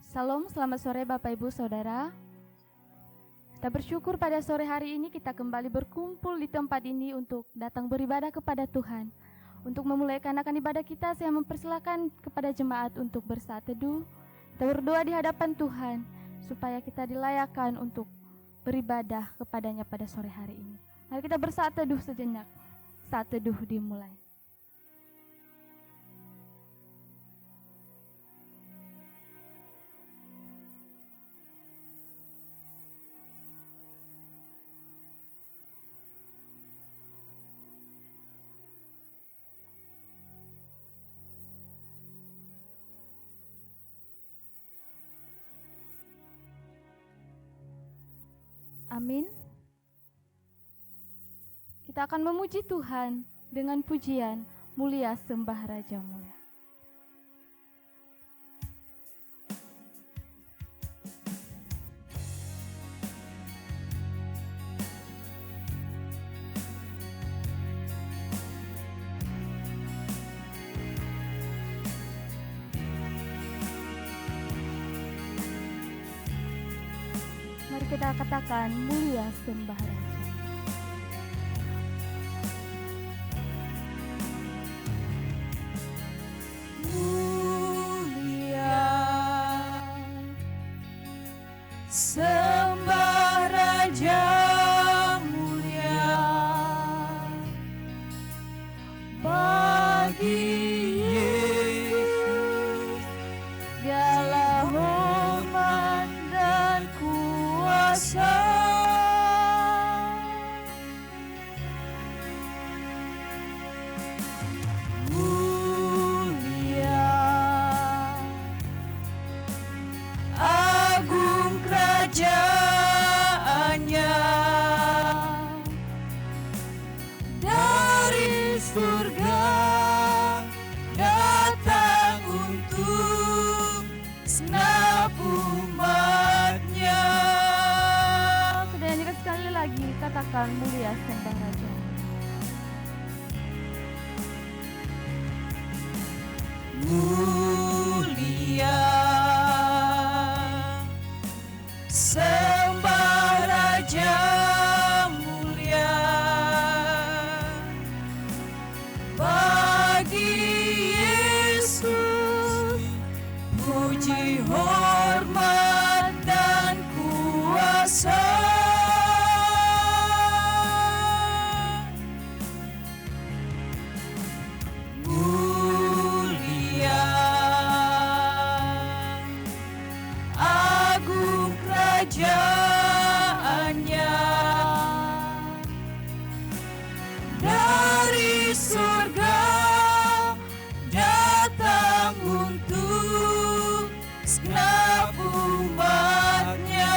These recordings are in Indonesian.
Salam, selamat sore Bapak Ibu Saudara. Kita bersyukur pada sore hari ini kita kembali berkumpul di tempat ini untuk datang beribadah kepada Tuhan. Untuk memulai akan ibadah kita, saya mempersilakan kepada jemaat untuk bersaat teduh. Kita berdoa di hadapan Tuhan supaya kita dilayakkan untuk beribadah kepadanya pada sore hari ini. Mari kita bersaat teduh sejenak. Saat teduh dimulai. Amin. Kita akan memuji Tuhan dengan pujian Mulia Sembah Raja Mulia. Mari kita katakan mulia sembah Raja. Mulia sembah Raja mulia bagi Yesus segala hormat dan kuasa. Mulia agung kerajaannya dari surga datang untuk senap umatnya. Sudah nyanyikan sekali lagi, katakan mulia sembah Raja. Mulia sembah Raja mulia bagi Yesus puji hormat dan kuasa. Mulia agung kerajaannya dari surga datang untuk segenap umatnya.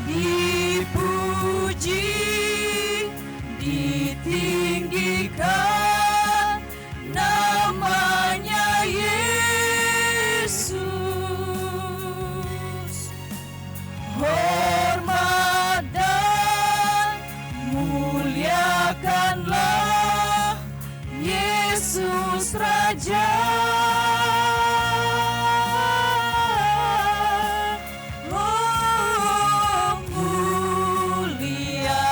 Dipuji, ditinggikan namanya Yesus. Hormat dan muliakanlah Yesus Raja. Oh, mulia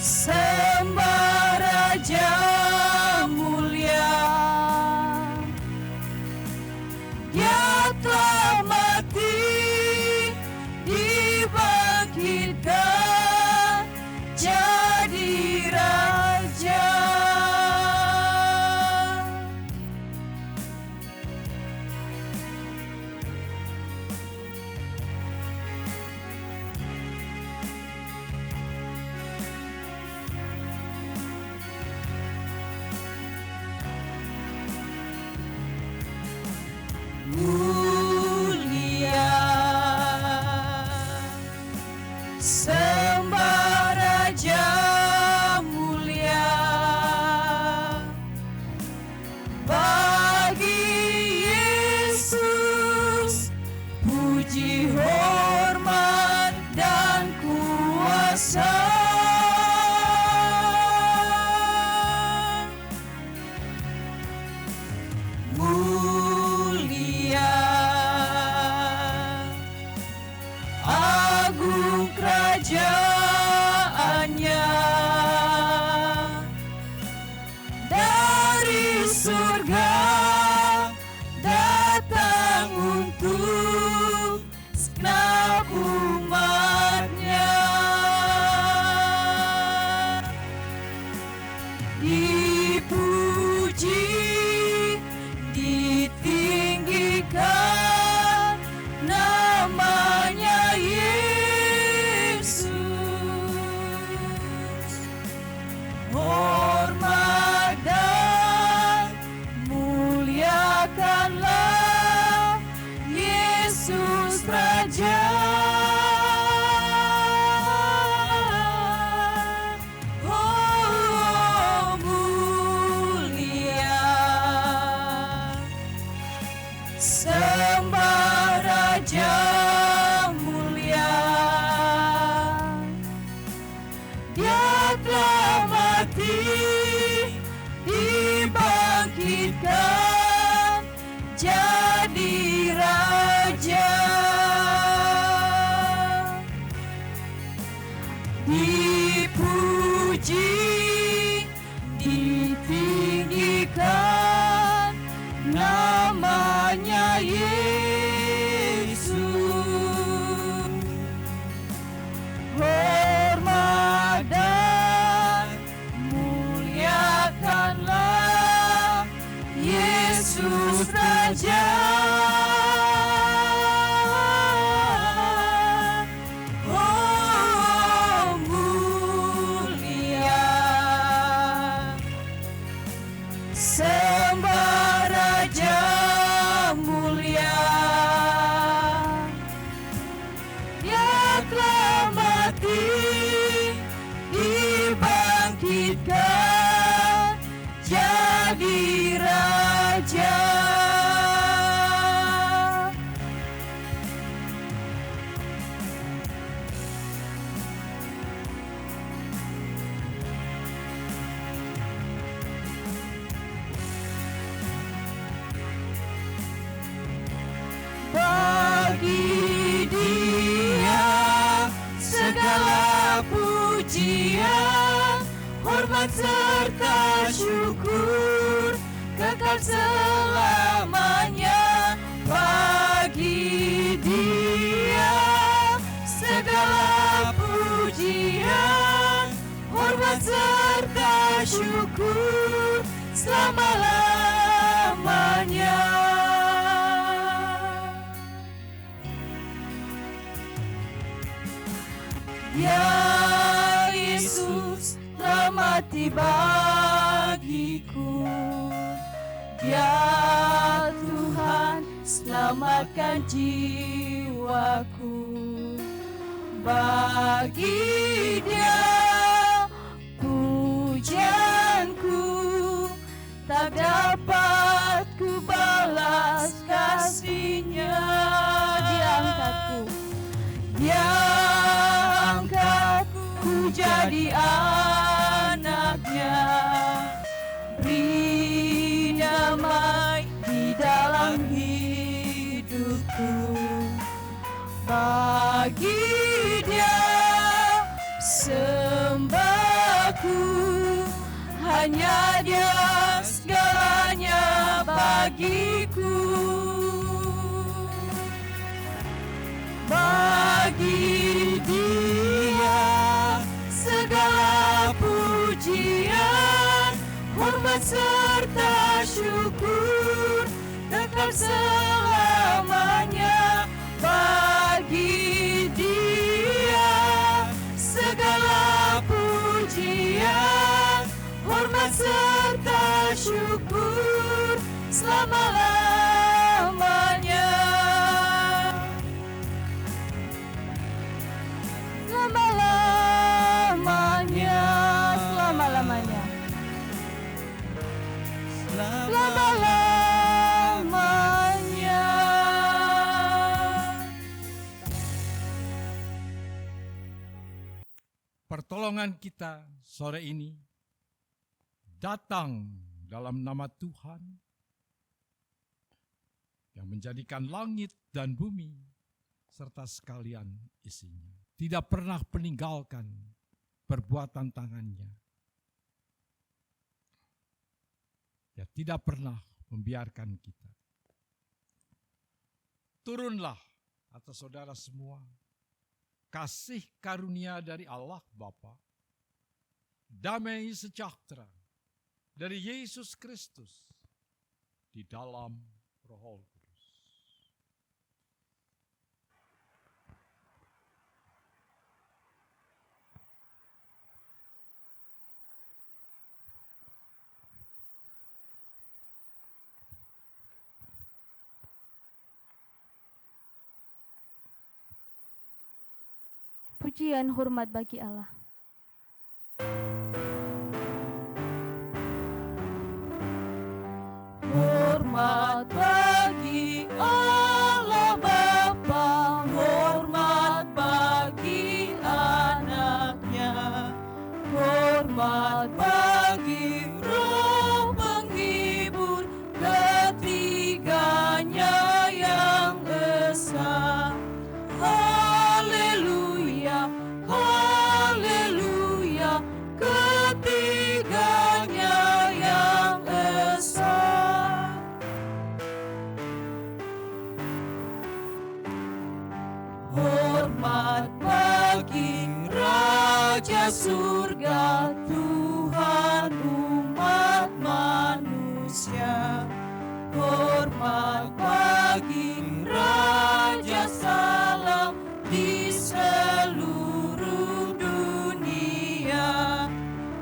sembah Raja mulia. Dia telah mati, dibangkitkan jadi Raja. dipuji, ditinggikan namanya Yesus. Hormat dan muliakanlah Yesus Raja. Oh, mulia. Sembah Raja mulia. Dia telah mati, dibangkitkan jadi Raja. Dipuji, ditinggikan namanya Yesus. Hormat dan muliakanlah Yesus Raja. Oh, mulia. Sembah Raja mulia. Dia telah mati, dibangkitkan jadi Raja. Bagi Dia segala pujian, hormat serta syukur kekal selamanya. Bagi Dia segala pujian, hormat serta syukur selama-lamanya. Ya Yesus telah mati bagiku. Ya Tuhan selamatkan jiwaku. Bagi Dia pujianku tak dapat ku balas kasih-Nya. Dia angkatku, Dia angkatku jadi anak-Nya. Beri damai di dalam hidupku. Bagi Dia sembahku, hanya Dia segalanya bagiku. Bagi Dia segala pujian, hormat serta syukur kekal selamanya. Bagi Dia segala pujian, hormat serta syukur selama-lamanya. Selama-lamanya, selama-lamanya, selama-lamanya. Pertolongan kita sore ini datang dalam nama Tuhan yang menjadikan langit dan bumi serta sekalian isinya. Tidak pernah meninggalkan perbuatan tangannya. Ya, tidak pernah membiarkan kita. Turunlah atas saudara semua kasih karunia dari Allah Bapa, damai sejahtera dari Yesus Kristus di dalam Roh Kudus. Pujian hormat bagi Allah. Hormat bagi Allah Bapa, hormat bagi anaknya, hormat bagi Roh penghibur, ketiganya yang esa. Haleluya, haleluya, ketiganya yang esa. Hormat bagi Raja Surga, Tuhan umat manusia. Hormat bagi Raja Salam di seluruh dunia.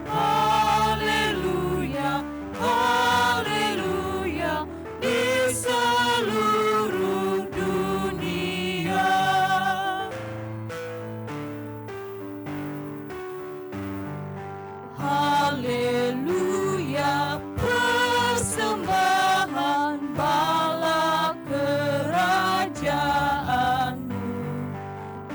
Haleluya, haleluya, di seluruh dunia. Haleluya, persembahan bala kerajaanmu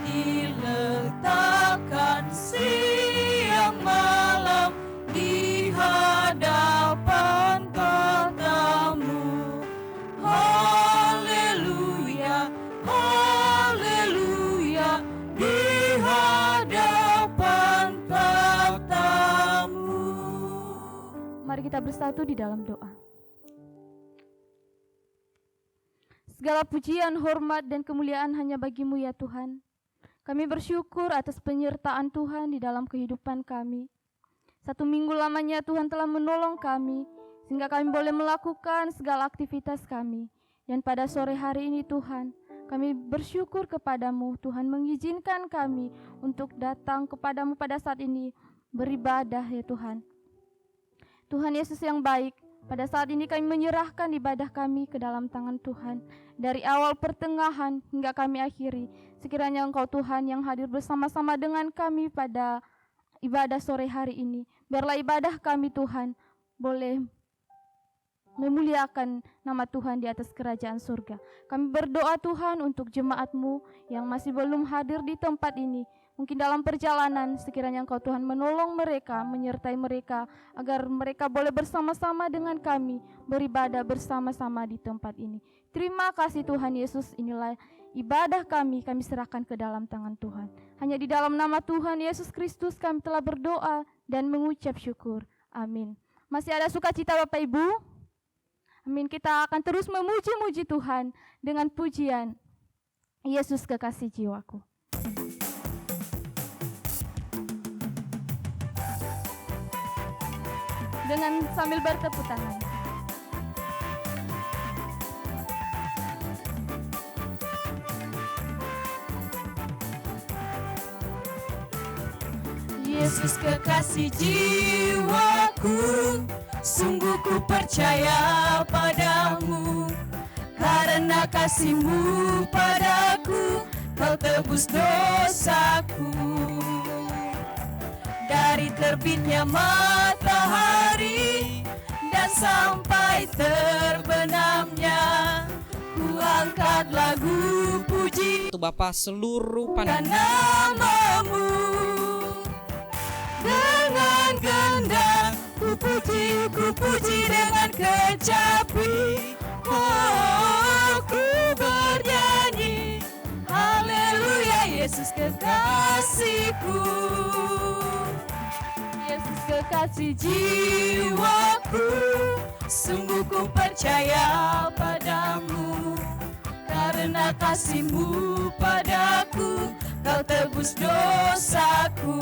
diletakkan siang malam di hadapan tatamu. Haleluya, haleluya, di hadapan tatamu. Mari kita bersatu di dalam doa. Segala pujian, hormat, dan kemuliaan hanya bagi-Mu ya Tuhan. Kami bersyukur atas penyertaan Tuhan di dalam kehidupan kami. 1 minggu lamanya Tuhan telah menolong kami, sehingga kami boleh melakukan segala aktivitas kami. Dan pada sore hari ini Tuhan, kami bersyukur kepadamu, Tuhan mengizinkan kami untuk datang kepadamu pada saat ini, beribadah ya Tuhan. Tuhan Yesus yang baik, pada saat ini kami menyerahkan ibadah kami ke dalam tangan Tuhan. Dari awal pertengahan hingga kami akhiri, sekiranya Engkau Tuhan yang hadir bersama-sama dengan kami pada ibadah sore hari ini. Biarlah ibadah kami Tuhan boleh memuliakan nama Tuhan di atas kerajaan surga. Kami berdoa Tuhan untuk jemaat-Mu yang masih belum hadir di tempat ini. Mungkin dalam perjalanan, sekiranya Engkau Tuhan menolong mereka, menyertai mereka, agar mereka boleh bersama-sama dengan kami, beribadah bersama-sama di tempat ini. Terima kasih Tuhan Yesus, inilah ibadah kami serahkan ke dalam tangan Tuhan. Hanya di dalam nama Tuhan Yesus Kristus kami telah berdoa dan mengucap syukur. Amin. Masih ada sukacita Bapak Ibu? Amin. Kita akan terus memuji-muji Tuhan dengan pujian Yesus kekasih jiwaku. Dengan sambil bertepuk tangan. Yesus kekasih jiwaku, sungguh ku percaya padamu. Karena kasih-Mu padaku, Kau tebus dosaku. Dari terbitnya matahari dan sampai terbenamnya, ku angkat lagu puji untuk Bapa seluruh dan panitia. nama-Mu. Dengan gendang ku puji dengan kecapi. Oh, ku bernyanyi haleluya, Yesus kekasihku. Yesus kekasih jiwaku, sungguh ku percaya padamu. Karena kasih-Mu padaku, Kau tebus dosaku.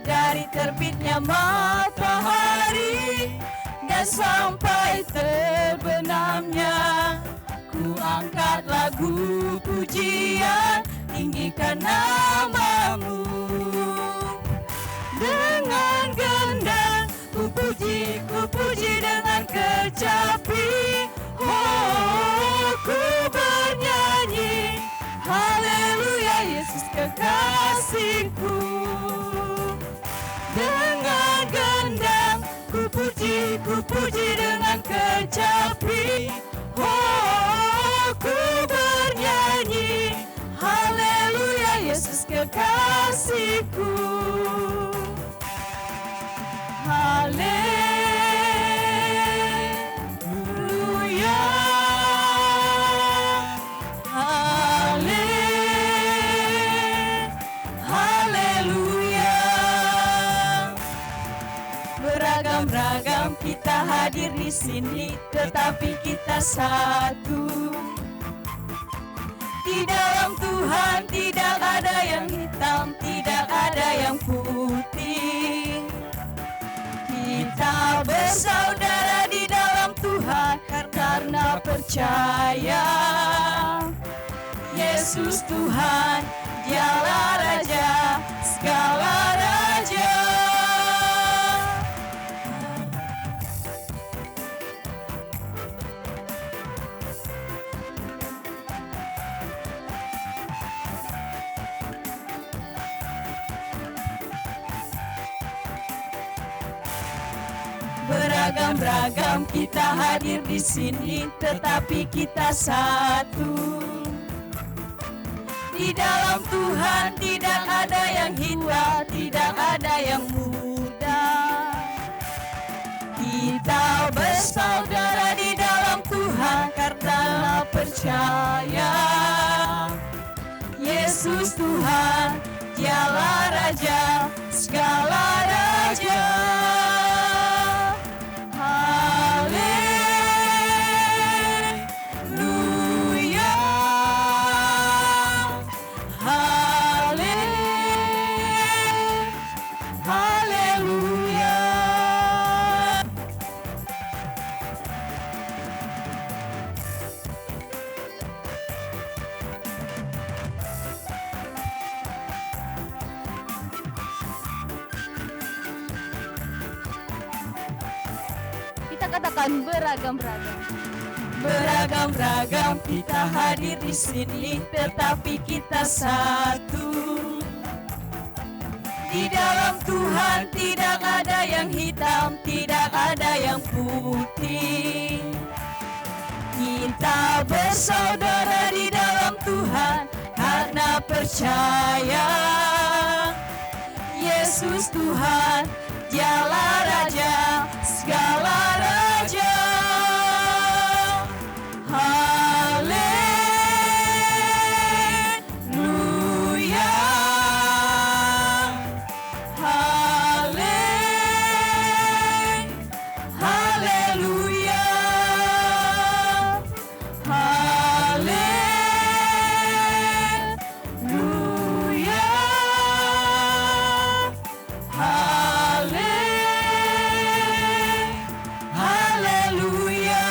dari terbitnya matahari dan sampai terbenamnya. Ku angkat lagu pujian, tinggikan namamu. Dengan gendang ku puji dengan kecapi. Oh, ku bernyanyi, haleluya Yesus kekasihku. Dengan gendang ku puji dengan kecapi. Oh, ku bernyanyi, haleluya Yesus kekasihku. Haleluya, haleluya. Beragam-ragam kita hadir di sini, tetapi kita satu. Di dalam Tuhan tidak ada yang hitam, tidak ada yang putih. Kita bersaudara di dalam Tuhan karena percaya. Yesus Tuhan, Dialah Raja, segala raja. Beragam-ragam kita hadir di sini, tetapi kita satu. Di dalam Tuhan tidak ada yang hitam, tidak ada yang muda. Kita bersaudara di dalam Tuhan karena percaya. Yesus Tuhan, Dialah Raja, segala raja. Kita katakan beragam-ragam. Beragam-ragam kita hadir di sini, tetapi kita satu. Di dalam Tuhan tidak ada yang hitam, tidak ada yang putih. Kita bersaudara di dalam Tuhan karena percaya. Yesus Tuhan, Dialah Raja, segala raja. Haleluya, haleluya, haleluya, haleluya, haleluya,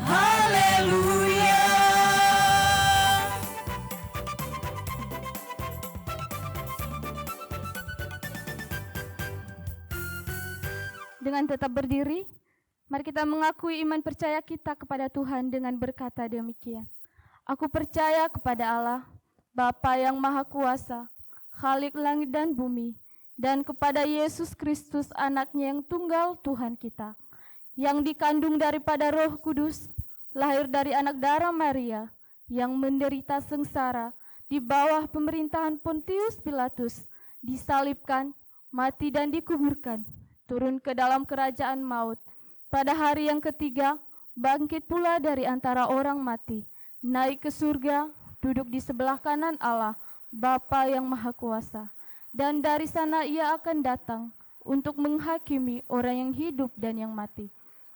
haleluya. Dengan tetap berdiri, mari kita mengakui iman percaya kita kepada Tuhan dengan berkata demikian. Aku percaya kepada Allah, Bapa yang Maha Kuasa, Khalik langit dan bumi, dan kepada Yesus Kristus anaknya yang tunggal Tuhan kita, yang dikandung daripada Roh Kudus, lahir dari anak darah Maria, yang menderita sengsara di bawah pemerintahan Pontius Pilatus, disalibkan, mati dan dikuburkan, turun ke dalam kerajaan maut. Pada hari yang ketiga, bangkit pula dari antara orang mati, naik ke surga, duduk di sebelah kanan Allah, Bapa yang Maha Kuasa. Dan dari sana ia akan datang untuk menghakimi orang yang hidup dan yang mati.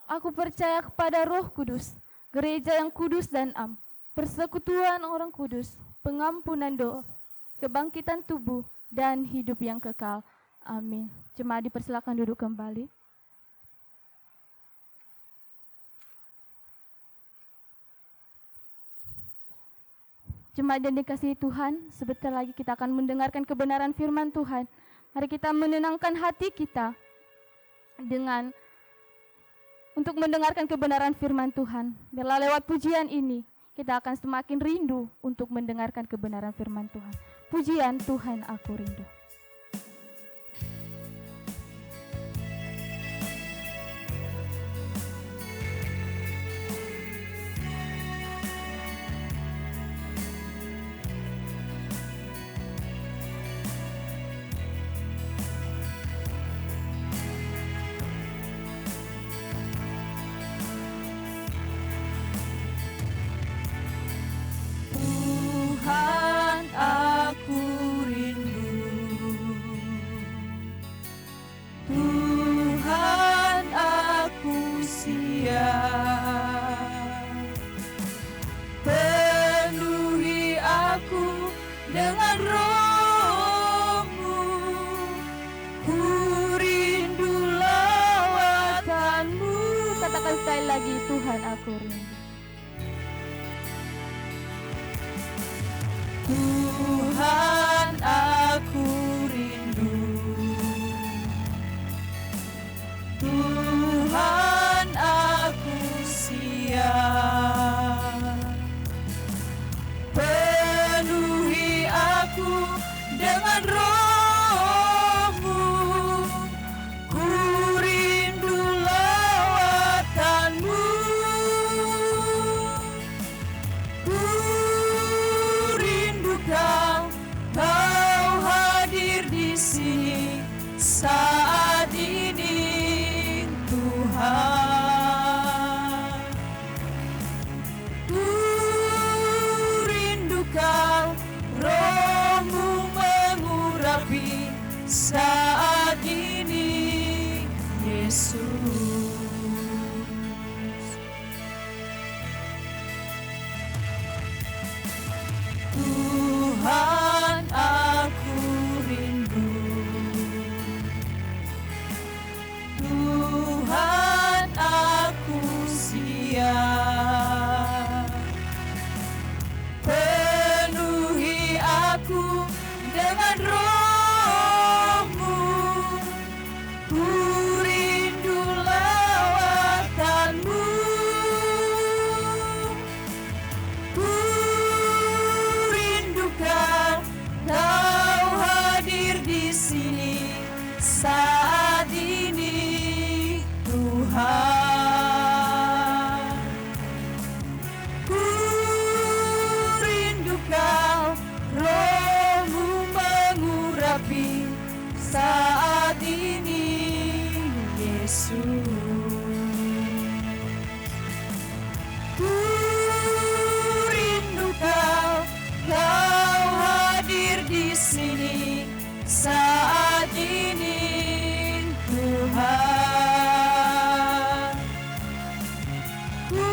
Aku percaya kepada Roh Kudus, gereja yang kudus dan am, persekutuan orang kudus, pengampunan dosa, kebangkitan tubuh, dan hidup yang kekal. Amin. Jemaat dipersilakan duduk kembali. Jemaat yang dikasihi Tuhan, sebentar lagi kita akan mendengarkan kebenaran firman Tuhan. Mari kita menenangkan hati kita untuk mendengarkan kebenaran firman Tuhan. Biarlah lewat pujian ini, kita akan semakin rindu untuk mendengarkan kebenaran firman Tuhan. Pujian Tuhan aku rindu. Tuhan aku rindu, Tuhan aku siap, penuhi aku dengan Roh-Mu, ku rindu lawatan-Mu. Katakan sekali lagi, Tuhan aku rindu. Tuhan aku rindu, Tuhan aku siap, penuhi aku dengan Roh-Mu, ku rindu lawatan-Mu. Kau hadir di sini saat ini, Tuhan. Ku rindu Kau, Roh-Mu mengurapi saat ini, Yesus. Tuhan aku rindu, Tuhan aku siap, penuhi aku dengan Roh-Mu, ku rindu lawatan-Mu. Kau hadir di sini saat ini, Tuhan. Ku rindu Kau, Roh-Mu mengurapi saat ini, Yesus. Ku rindu Kau, Kau hadir di sini saat ini, Tuhan. Ku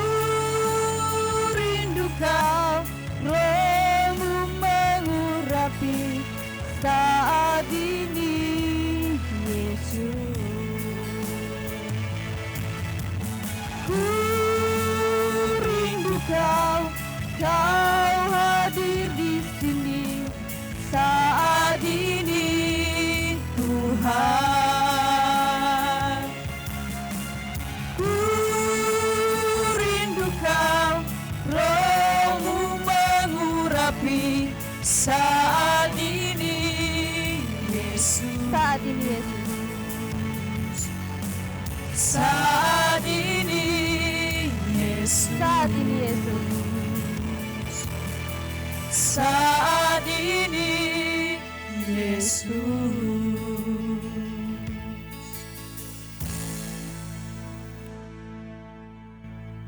rindu Kau, Roh-Mu mengurapi saat ini, Yesus. Ku rindu Kau, Kau hadir di sini saat ini, Tuhan. Ku rindu Kau, Roh-Mu mengurapi saat ini, Yesus. Saat ini, Yesus. Saat ini, Yesus. Saat ini, Yesus. Saat ini, Yesus.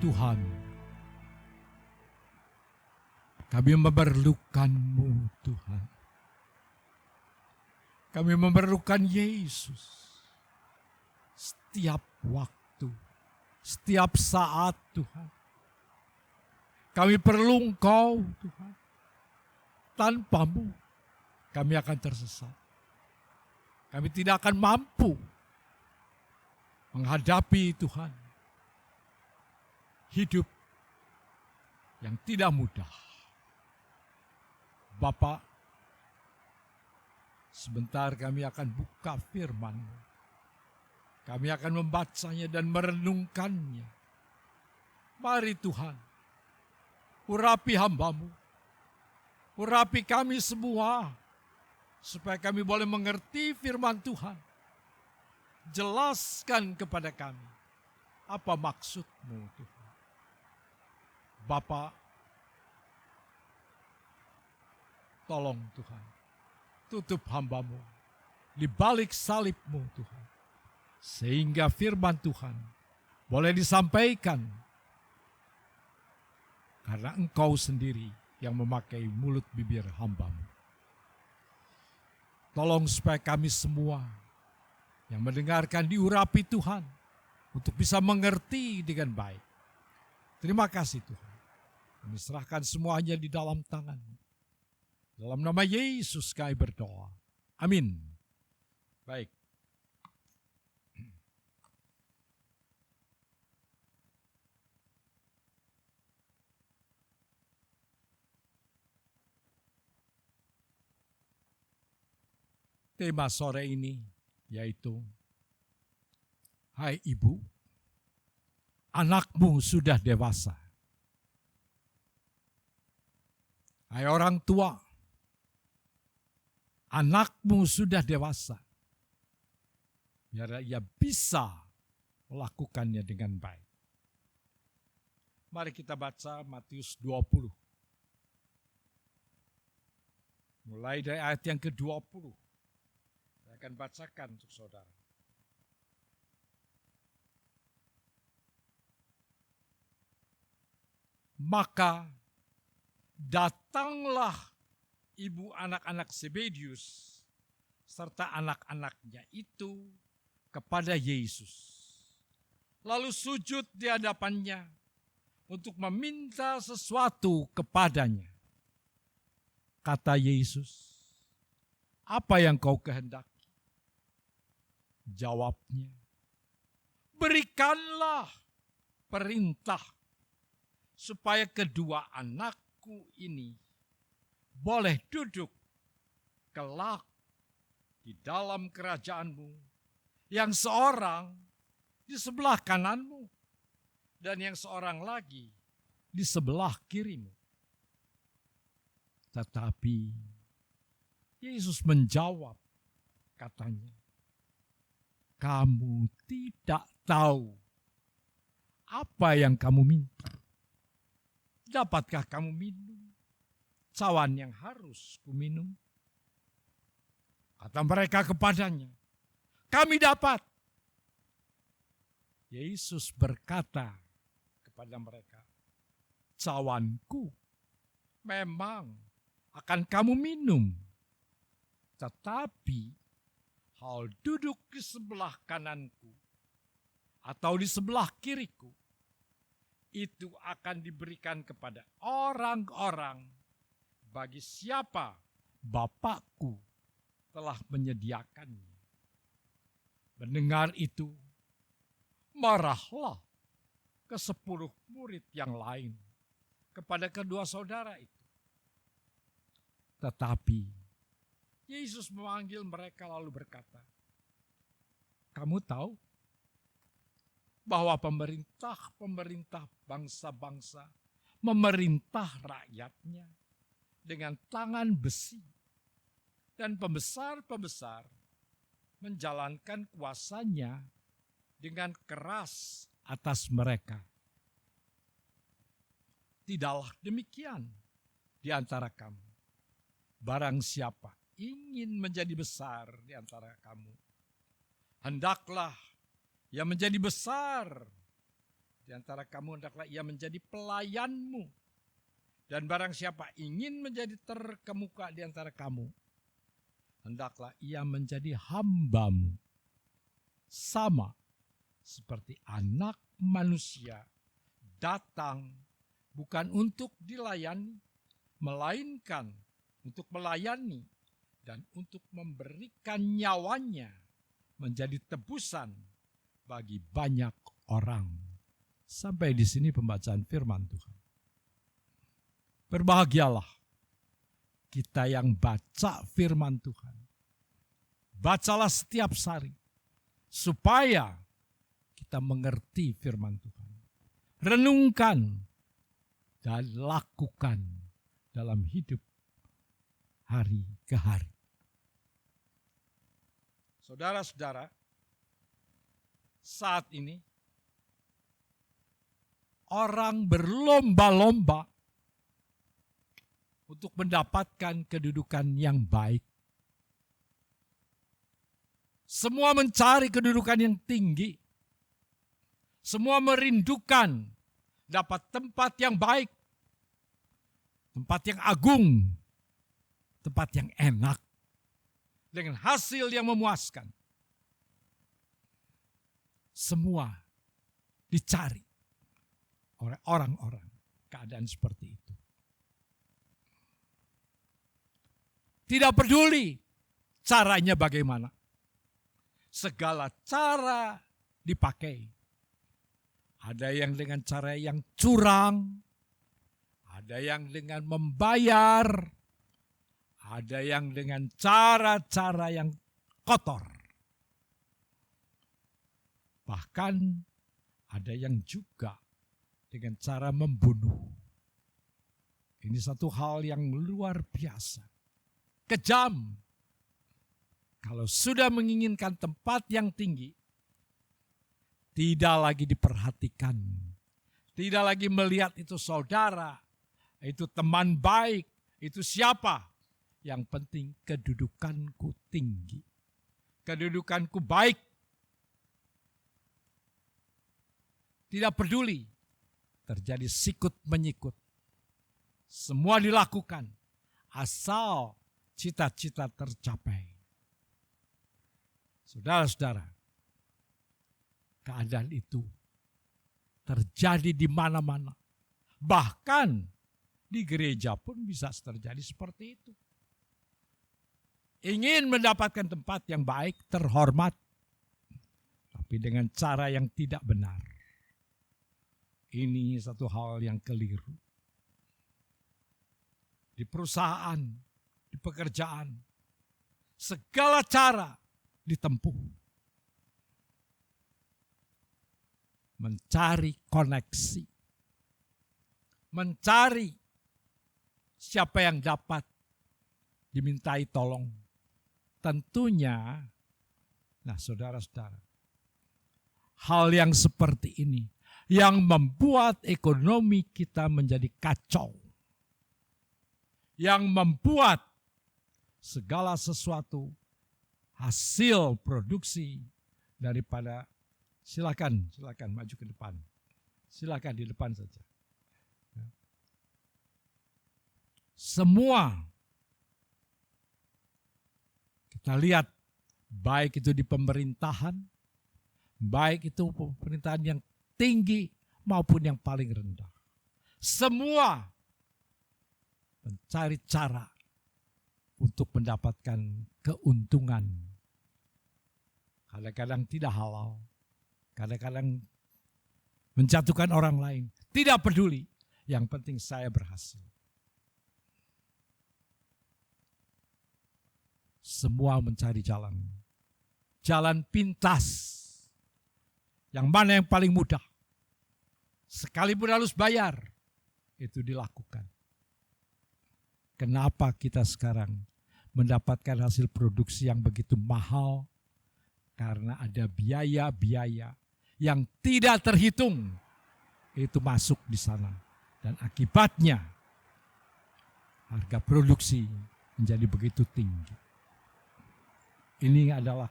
Tuhan, kami memerlukan-Mu, Tuhan. Kami memerlukan Yesus. setiap waktu, setiap saat Tuhan. Kami perlu Engkau Tuhan. Tanpamu kami akan tersesat. Kami tidak akan mampu menghadapi Tuhan hidup yang tidak mudah. Bapa, sebentar kami akan buka firman-Mu. Kami akan membacanya dan merenungkannya. Mari Tuhan, urapi hamba-Mu, urapi kami semua, supaya kami boleh mengerti firman Tuhan. Jelaskan kepada kami apa maksud-Mu Tuhan. Bapa, tolong Tuhan, tutup hamba-Mu di balik salib-Mu Tuhan. Sehingga firman Tuhan boleh disampaikan. Karena Engkau sendiri yang memakai mulut bibir hamba-Mu. Tolong supaya kami semua yang mendengarkan diurapi Tuhan untuk bisa mengerti dengan baik. Terima kasih Tuhan. Kami serahkan semuanya di dalam tangan-Mu. Dalam nama Yesus kami berdoa. Amin. Baik. Tema sore ini yaitu, hai ibu, anakmu sudah dewasa. Hai orang tua, anakmu sudah dewasa. Biar ia bisa melakukannya dengan baik. Mari kita baca Matius 20. Mulai dari ayat yang ke-20. Saya akan bacakan untuk saudara. Maka datanglah ibu anak-anak Zebedius serta anak-anaknya itu kepada Yesus. Lalu sujud di hadapannya untuk meminta sesuatu kepadanya. Kata Yesus, apa yang kau kehendaki? Jawabnya, berikanlah perintah supaya kedua anakku ini boleh duduk kelak di dalam kerajaan-Mu, yang seorang di sebelah kanan-Mu dan yang seorang lagi di sebelah kiri-Mu. Tetapi Yesus menjawab, katanya, kamu tidak tahu apa yang kamu minta. Dapatkah kamu minum cawan yang harus kuminum? Kata mereka kepadanya, kami dapat. Yesus berkata kepada mereka, cawanku memang akan kamu minum, tetapi hal duduk di sebelah kananku atau di sebelah kiriku, itu akan diberikan kepada orang-orang bagi siapa Bapakku telah menyediakannya. Mendengar itu, marahlah ke-10 murid yang lain kepada kedua saudara itu. Tetapi Yesus memanggil mereka lalu berkata, kamu tahu bahwa pemerintah bangsa-bangsa memerintah rakyatnya dengan tangan besi, dan pembesar-pembesar menjalankan kuasanya dengan keras atas mereka. Tidaklah demikian di antara kamu. Barang siapa ingin menjadi besar di antara kamu, hendaklah ia menjadi besar di antara kamu, hendaklah ia menjadi pelayanmu. Dan barang siapa ingin menjadi terkemuka di antara kamu, hendaklah ia menjadi hambamu. Sama seperti Anak Manusia datang bukan untuk dilayani, melainkan untuk melayani dan untuk memberikan nyawanya menjadi tebusan bagi banyak orang. Sampai di sini pembacaan firman Tuhan. Berbahagialah kita yang baca firman Tuhan. Bacalah setiap hari supaya kita mengerti firman Tuhan. Renungkan dan lakukan dalam hidup hari ke hari. Saudara-saudara, saat ini orang berlomba-lomba untuk mendapatkan kedudukan yang baik. Semua mencari kedudukan yang tinggi. Semua merindukan dapat tempat yang baik, tempat yang agung, tempat yang enak, dengan hasil yang memuaskan. Semua dicari oleh orang-orang keadaan seperti itu. Tidak peduli caranya bagaimana. Segala cara dipakai. Ada yang dengan cara yang curang, ada yang dengan membayar, ada yang dengan cara-cara yang kotor. Bahkan ada yang juga dengan cara membunuh. Ini satu hal yang luar biasa. Kejam. Kalau sudah menginginkan tempat yang tinggi, tidak lagi diperhatikan. Tidak lagi melihat itu saudara, itu teman baik, itu siapa. Yang penting kedudukanku tinggi. Kedudukanku baik. Tidak peduli terjadi sikut menyikut. Semua dilakukan asal cita-cita tercapai. Saudara-saudara, keadaan itu terjadi di mana-mana. Bahkan di gereja pun bisa terjadi seperti itu. Ingin mendapatkan tempat yang baik, terhormat, tapi dengan cara yang tidak benar. Ini satu hal yang keliru. Di perusahaan, di pekerjaan, segala cara ditempuh. Mencari koneksi. Mencari siapa yang dapat dimintai tolong. Tentunya, nah saudara-saudara, hal yang seperti ini yang membuat ekonomi kita menjadi kacau. Yang membuat segala sesuatu hasil produksi daripada silakan maju ke depan. Silakan di depan saja. Semua kita lihat baik itu di pemerintahan, baik itu pemerintahan yang tinggi maupun yang paling rendah. Semua mencari cara untuk mendapatkan keuntungan. Kadang-kadang tidak halal, kadang-kadang menjatuhkan orang lain. Tidak peduli, yang penting saya berhasil. Semua mencari jalan pintas. Yang mana yang paling mudah. Sekalipun harus bayar, itu dilakukan. Kenapa kita sekarang mendapatkan hasil produksi yang begitu mahal? Karena ada biaya-biaya yang tidak terhitung. Itu masuk di sana. Dan akibatnya harga produksi menjadi begitu tinggi. Ini adalah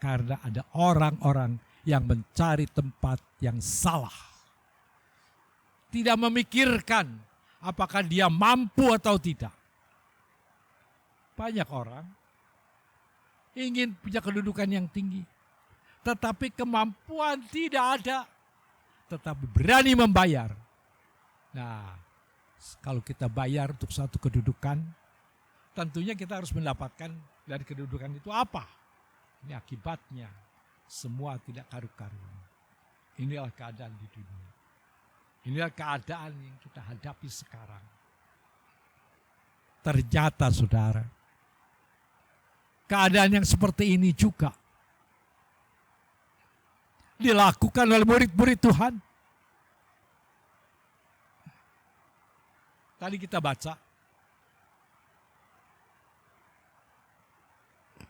karena ada orang-orang yang mencari tempat yang salah. Tidak memikirkan apakah dia mampu atau tidak. Banyak orang ingin punya kedudukan yang tinggi. tetapi kemampuan tidak ada, tetapi berani membayar. Nah, kalau kita bayar untuk suatu kedudukan, tentunya kita harus mendapatkan dari kedudukan itu apa? Ini akibatnya semua tidak karu-karuan. Inilah keadaan di dunia. Inilah keadaan yang kita hadapi sekarang. Ternyata saudara, keadaan yang seperti ini juga dilakukan oleh murid-murid Tuhan. Tadi kita baca,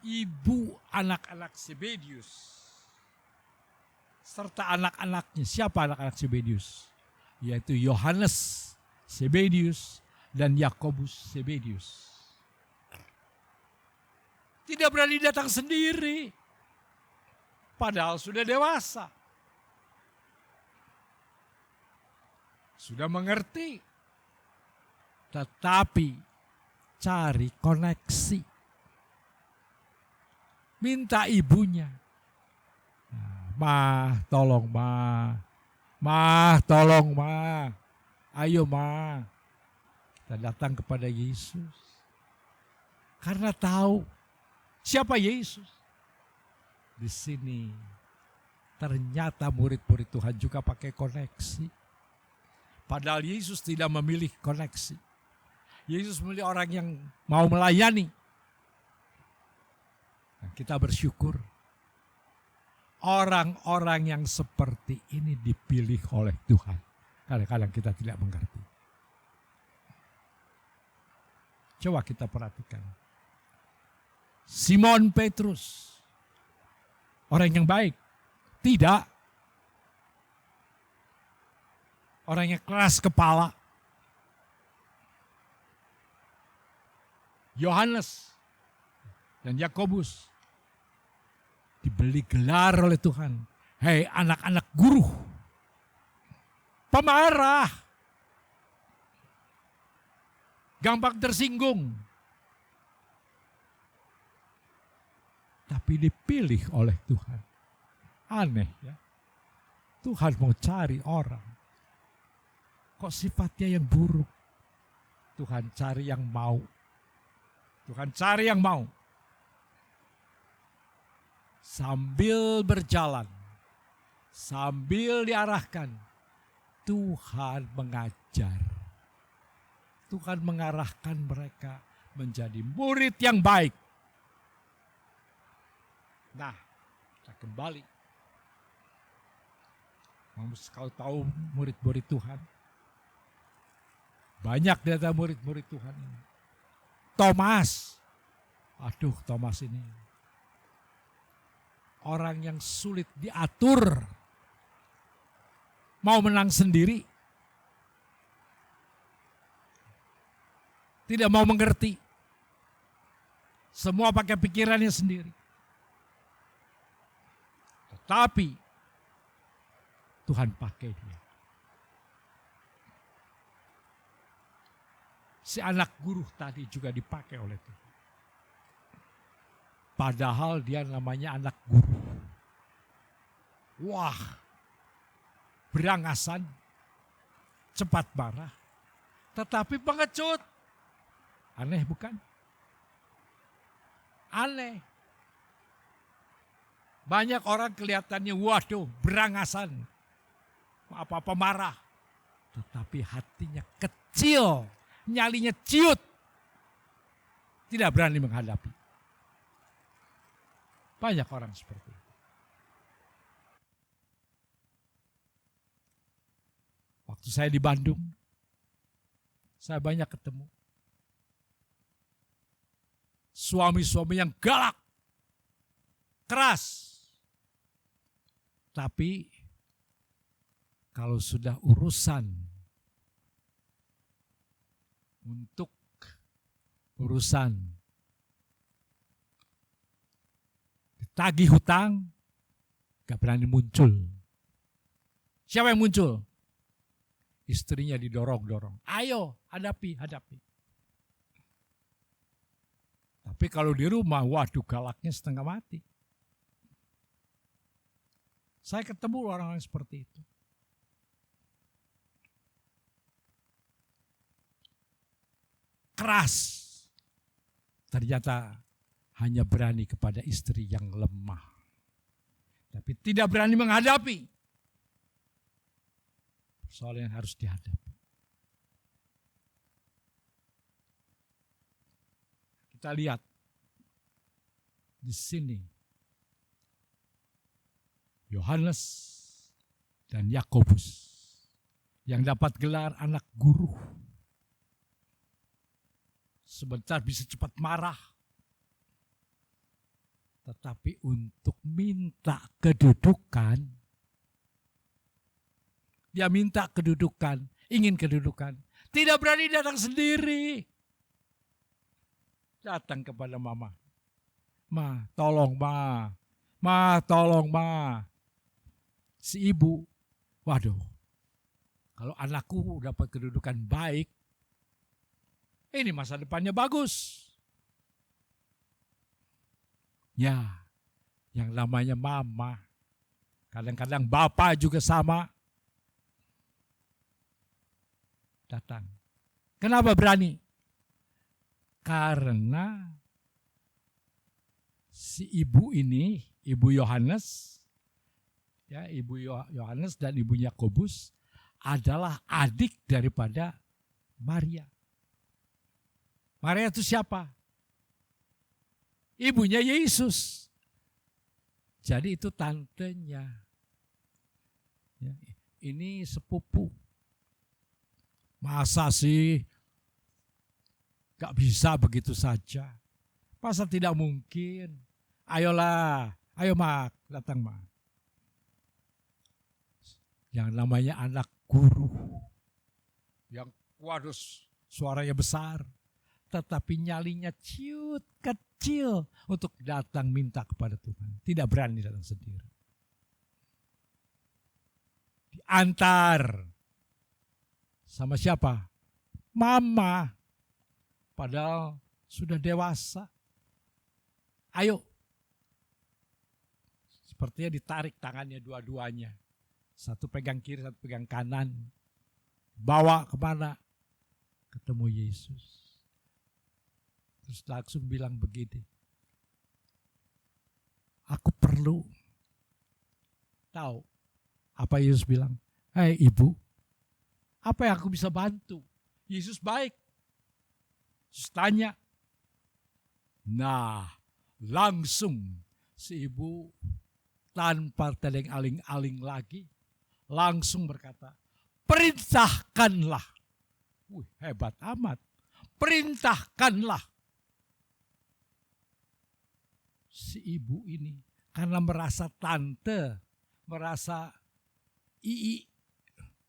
ibu anak-anak Zebedius serta anak-anaknya. Siapa anak-anak Zebedius? Yaitu Yohanes Zebedius dan Yakobus Zebedius. Tidak berani datang sendiri, padahal sudah dewasa, sudah mengerti, tetapi cari koneksi, minta ibunya, "Ma, tolong ma, ma, tolong ma, ayo ma." Kita datang kepada Yesus karena tahu siapa Yesus. Di sini ternyata murid-murid Tuhan juga pakai koneksi. Padahal Yesus tidak memilih koneksi. Yesus memilih orang yang mau melayani. Nah, kita bersyukur orang-orang yang seperti ini dipilih oleh Tuhan. Kadang-kadang kita tidak mengerti. Coba kita perhatikan. Simon Petrus, orang yang baik? Tidak. Orang yang keras kepala. Yohanes dan Yakobus diberi gelar oleh Tuhan. Hei anak-anak guru, pemarah, gampang tersinggung. Tapi dipilih oleh Tuhan. Aneh ya. Tuhan mau cari orang. Kok sifatnya yang buruk? Tuhan cari yang mau. Tuhan cari yang mau. Sambil berjalan, sambil diarahkan, Tuhan mengajar. Tuhan mengarahkan mereka menjadi murid yang baik. Nah, kita kembali. Kalau tahu murid-murid Tuhan, banyak di antara murid-murid Tuhan ini. Thomas, aduh Thomas ini orang yang sulit diatur, mau menang sendiri, tidak mau mengerti, semua pakai pikirannya sendiri. Tetapi Tuhan pakai dia. Si anak guru tadi juga dipakai oleh Tuhan. Padahal dia namanya anak guru. Wah, berangasan, cepat marah, tetapi pengecut. Aneh bukan? Aneh. Banyak orang kelihatannya, waduh, berangasan, apa-apa marah. Tetapi hatinya kecil, nyalinya ciut. Tidak berani menghadapi. Banyak orang seperti itu. Waktu saya di Bandung, saya banyak ketemu suami-suami yang galak, keras. Tapi kalau sudah urusan untuk urusan ditagih hutang, gak berani muncul. Siapa yang muncul? Istrinya didorong-dorong. Ayo, hadapi. Tapi kalau di rumah, waduh galaknya setengah mati. Saya ketemu orang-orang seperti itu. Keras. Ternyata hanya berani kepada istri yang lemah. Tapi tidak berani menghadapi persoalan yang harus dihadapi. Kita lihat di sini Yohanes dan Yakobus yang dapat gelar anak guru. Sebentar bisa cepat marah, tetapi untuk minta kedudukan, dia minta kedudukan, ingin kedudukan, tidak berani datang sendiri. Datang kepada mama. Ma, tolong ma. Ma, tolong ma. Si ibu, waduh, kalau anakku dapat kedudukan baik, ini masa depannya bagus. Ya, yang namanya mama, kadang-kadang bapak juga sama. Datang. Kenapa berani? Karena si ibu ini, ibu Yohanes, ya ibu Yohanes dan ibu Yakobus adalah adik daripada Maria. Maria itu siapa? Ibunya Yesus. Jadi itu tantenya. Ya, ini sepupu. Masa sih gak bisa begitu saja? Masa tidak mungkin? Ayolah, ayo Mak, datang Mak. Yang namanya anak guru. Yang waduh suaranya besar. Tetapi nyalinya ciut kecil untuk datang minta kepada Tuhan. Tidak berani datang sendiri. Diantar. Sama siapa? Mama. Padahal sudah dewasa. Ayo. Sepertinya ditarik tangannya dua-duanya. Satu pegang kiri, satu pegang kanan. Bawa kemana? Ketemu Yesus. Terus langsung bilang begini. Aku perlu tahu. Apa Yesus bilang? Hei ibu, apa yang aku bisa bantu? Yesus baik. Terus tanya. Nah, langsung si ibu tanpa teleng aling-aling lagi, langsung berkata, perintahkanlah. Wih, hebat amat. Perintahkanlah. Si ibu ini karena merasa tante, merasa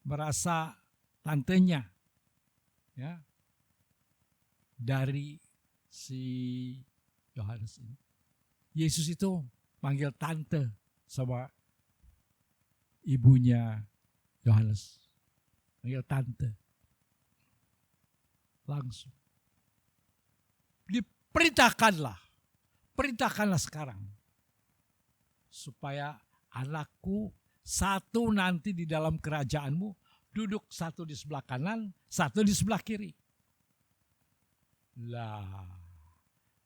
merasa tantenya, ya, dari si Yohanes ini. Yesus itu panggil tante sama ibunya Yohanes, panggil tante. Langsung perintahkanlah sekarang supaya anakku satu nanti di dalam kerajaanmu duduk satu di sebelah kanan, satu di sebelah kiri. Lah,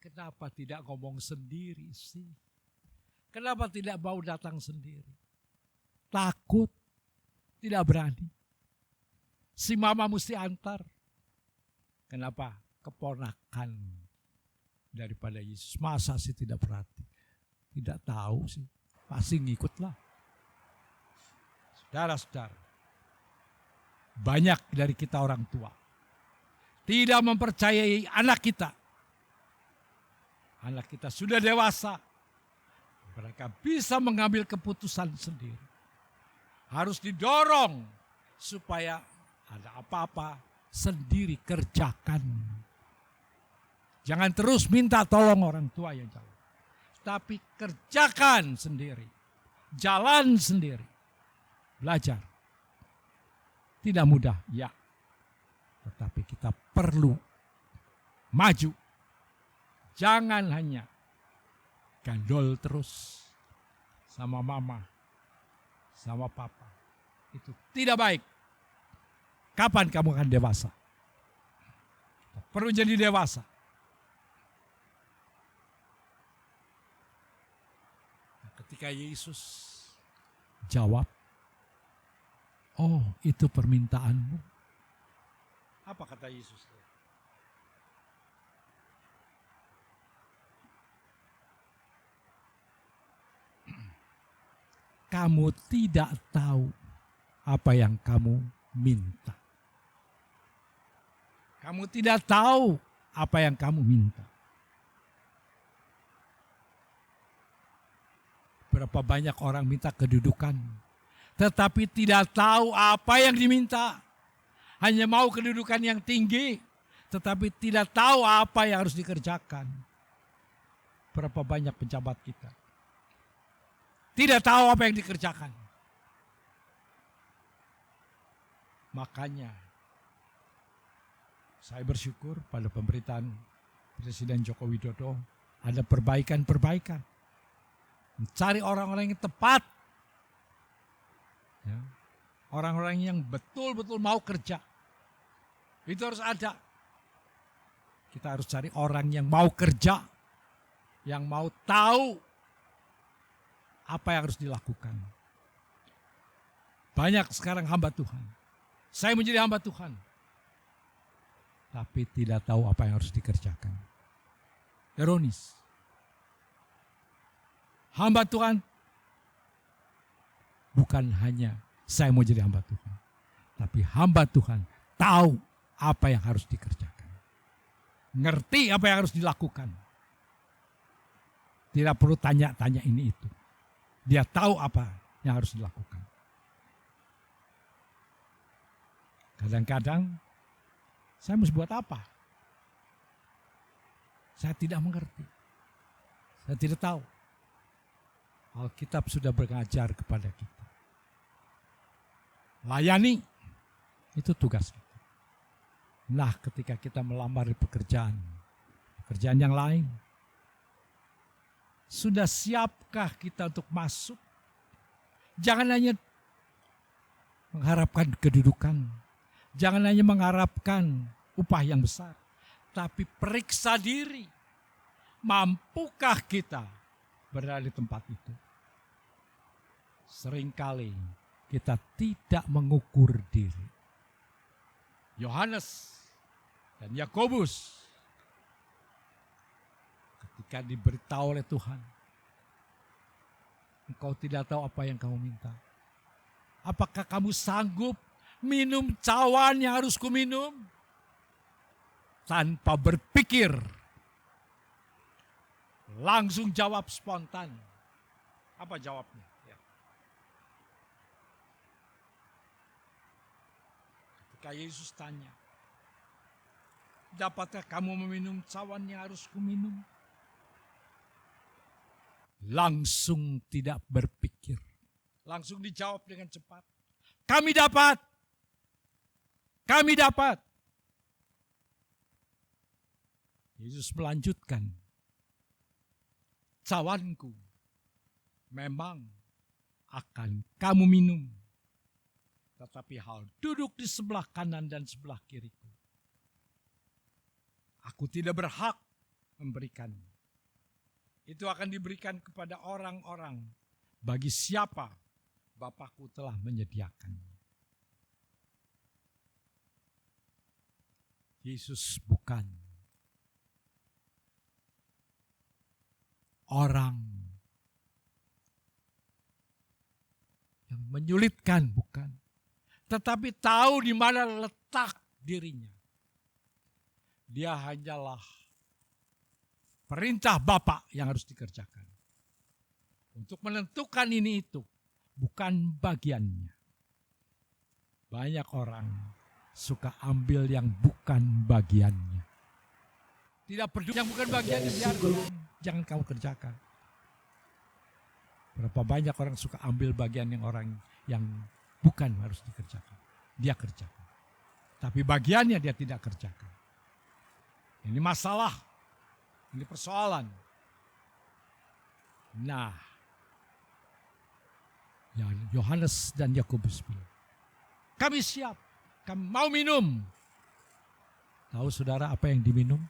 kenapa tidak ngomong sendiri sih? Kenapa tidak mau datang sendiri? Takut, tidak berani. Si mama mesti antar. Kenapa? Keponakan daripada Yesus. Masa sih tidak perhati? Tidak tahu sih. Pasti ngikutlah. Saudara-saudara, banyak dari kita orang tua tidak mempercayai anak kita. Anak kita sudah dewasa. Mereka bisa mengambil keputusan sendiri. Harus didorong supaya ada apa-apa sendiri kerjakan. Jangan terus minta tolong orang tua yang jauh. Tapi kerjakan sendiri. Jalan sendiri. Belajar. Tidak mudah, ya. Tetapi kita perlu maju. Jangan hanya gandol terus sama mama. sama papa. Itu tidak baik. Kapan kamu akan dewasa? Perlu jadi dewasa. Nah, ketika Yesus jawab, oh itu permintaanmu. Apa kata Yesus? Kamu tidak tahu apa yang kamu minta. Kamu tidak tahu apa yang kamu minta. Berapa banyak orang minta kedudukan, tetapi tidak tahu apa yang diminta. Hanya mau kedudukan yang tinggi, tetapi tidak tahu apa yang harus dikerjakan. Berapa banyak pejabat kita tidak tahu apa yang dikerjakan. Makanya saya bersyukur pada pemerintahan Presiden Joko Widodo ada perbaikan-perbaikan. Mencari orang-orang yang tepat. Ya. Orang-orang yang betul-betul mau kerja. Itu harus ada. Kita harus cari orang yang mau kerja. Yang mau tahu apa yang harus dilakukan. Banyak sekarang hamba Tuhan. Saya menjadi hamba Tuhan. Tapi tidak tahu apa yang harus dikerjakan. Ironis. Hamba Tuhan bukan hanya saya mau jadi hamba Tuhan. Tapi hamba Tuhan tahu apa yang harus dikerjakan. Ngerti apa yang harus dilakukan. Tidak perlu tanya-tanya ini itu. Dia tahu apa yang harus dilakukan. Kadang-kadang saya mesti buat apa? Saya tidak mengerti. Saya tidak tahu. Alkitab sudah mengajar kepada kita. Layani, itu tugas kita. Nah, ketika kita melamar di pekerjaan yang lain, sudah siapkah kita untuk masuk? Jangan hanya mengharapkan kedudukan. Jangan hanya mengharapkan upah yang besar. Tapi periksa diri. Mampukah kita berada di tempat itu? Seringkali kita tidak mengukur diri. Yohanes dan Yakobus ketika diberitahu oleh Tuhan, engkau tidak tahu apa yang kamu minta. Apakah kamu sanggup minum cawan yang harus kuminum? Tanpa berpikir, langsung jawab spontan. Apa jawabnya? Ya. Ketika Yesus tanya, dapatkah kamu meminum cawan yang harus kuminum? Langsung tidak berpikir. Langsung dijawab dengan cepat. Kami dapat. Kami dapat. Yesus melanjutkan. Cawanku memang akan kamu minum. Tetapi hal duduk di sebelah kanan dan sebelah kiriku, aku tidak berhak memberikannya. Itu akan diberikan kepada orang-orang bagi siapa Bapakku telah menyediakan. Yesus bukan orang yang menyulitkan, bukan. Tetapi tahu di mana letak dirinya. Dia hanyalah perintah Bapa yang harus dikerjakan. Untuk menentukan ini itu, bukan bagiannya. Banyak orang suka ambil yang bukan bagiannya. Tidak peduli yang bukan bagiannya, biarkan. Jangan kamu kerjakan. Berapa banyak orang suka ambil bagian yang orang yang bukan harus dikerjakan. Dia kerjakan. Tapi bagiannya dia tidak kerjakan. Ini masalah. Ini persoalan. Nah, Ya, Yohanes dan Yakobus bilang, kami siap, kami mau minum. Tahu saudara apa yang diminum?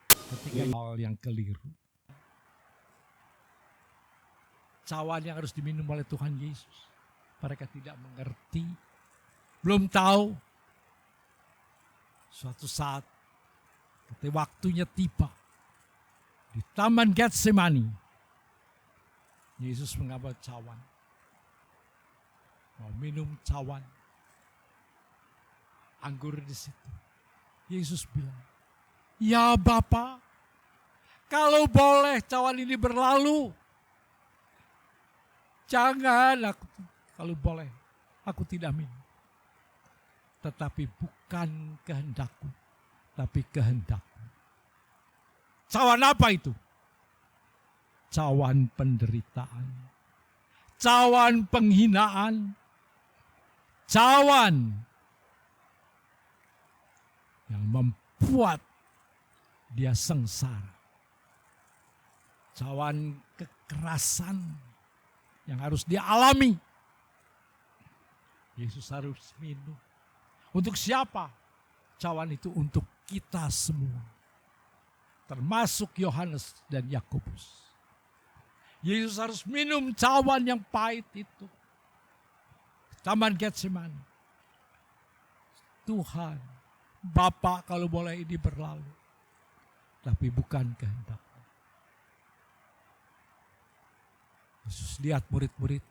Ketika hal yang keliru. Cawan yang harus diminum oleh Tuhan Yesus. Mereka tidak mengerti, belum tahu. Suatu saat, ketika waktunya tiba, di Taman Getsemani, Yesus mengambil cawan. Mau minum cawan. Anggur di situ. Yesus bilang, ya Bapa, kalau boleh cawan ini berlalu, jangan aku, kalau boleh, aku tidak minum. Tetapi bukan kehendakku, tapi kehendakmu. Cawan apa itu? Cawan penderitaan, cawan penghinaan, cawan yang membuat dia sengsara. Cawan kekerasan yang harus dia alami. Yesus harus minum. Untuk siapa? Cawan itu untuk kita semua. Termasuk Yohanes dan Yakobus. Yesus harus minum cawan yang pahit itu. Taman Getsemani. Tuhan, Bapa, kalau boleh ini berlalu. Tapi bukan kehendak-Mu. Yesus lihat murid-murid.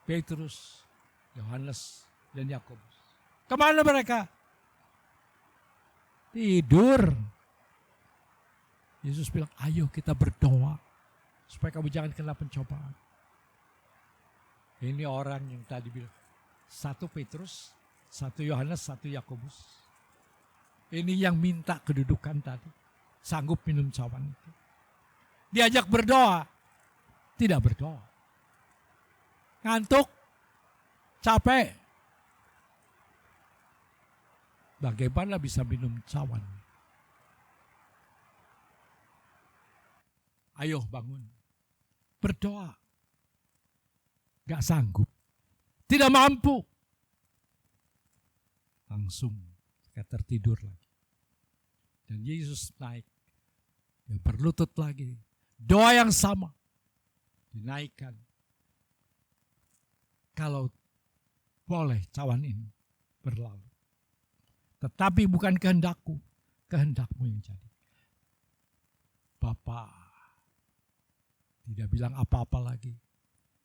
Petrus, Yohanes, dan Yakobus. Kemana mereka? Tidur. Yesus bilang, ayo kita berdoa. Supaya kamu jangan kena pencobaan. Ini orang yang tadi bilang. 1 Petrus, 1 Yohanes, 1 Yakobus. Ini yang minta kedudukan tadi. Sanggup minum cawan itu. Diajak berdoa. Tidak berdoa. Ngantuk. Capek. Bagaimana bisa minum cawan? Ayo bangun. Berdoa. Gak sanggup. Tidak mampu. Langsung kayak tertidur lagi. Dan Yesus naik. Dia berlutut lagi. Doa yang sama. Dinaikkan. Kalau boleh cawan ini berlalu. Tetapi bukan kehendakku. Kehendakmu yang jadi. Bapa tidak bilang apa-apa lagi.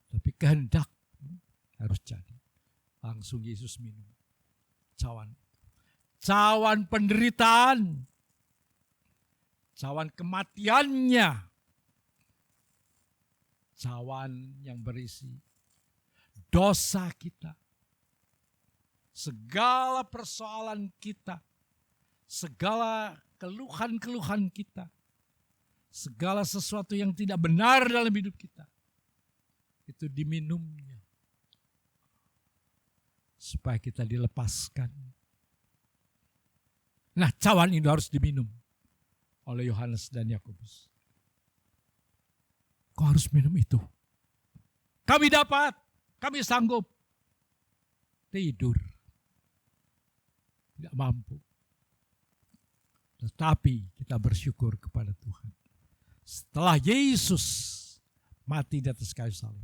Tapi kehendak harus jadi. Langsung Yesus minum. Cawan. Cawan penderitaan. Cawan kematiannya. Cawan yang berisi dosa kita. Segala persoalan kita. Segala keluhan-keluhan kita. Segala sesuatu yang tidak benar dalam hidup kita. Itu diminumnya. Supaya kita dilepaskan. Nah, cawan ini harus diminum oleh Yohanes dan Yakobus. Kau harus minum itu. Kami dapat, kami sanggup. Tidur. Tidak mampu. Tetapi kita bersyukur kepada Tuhan. Setelah Yesus mati di atas kayu salib,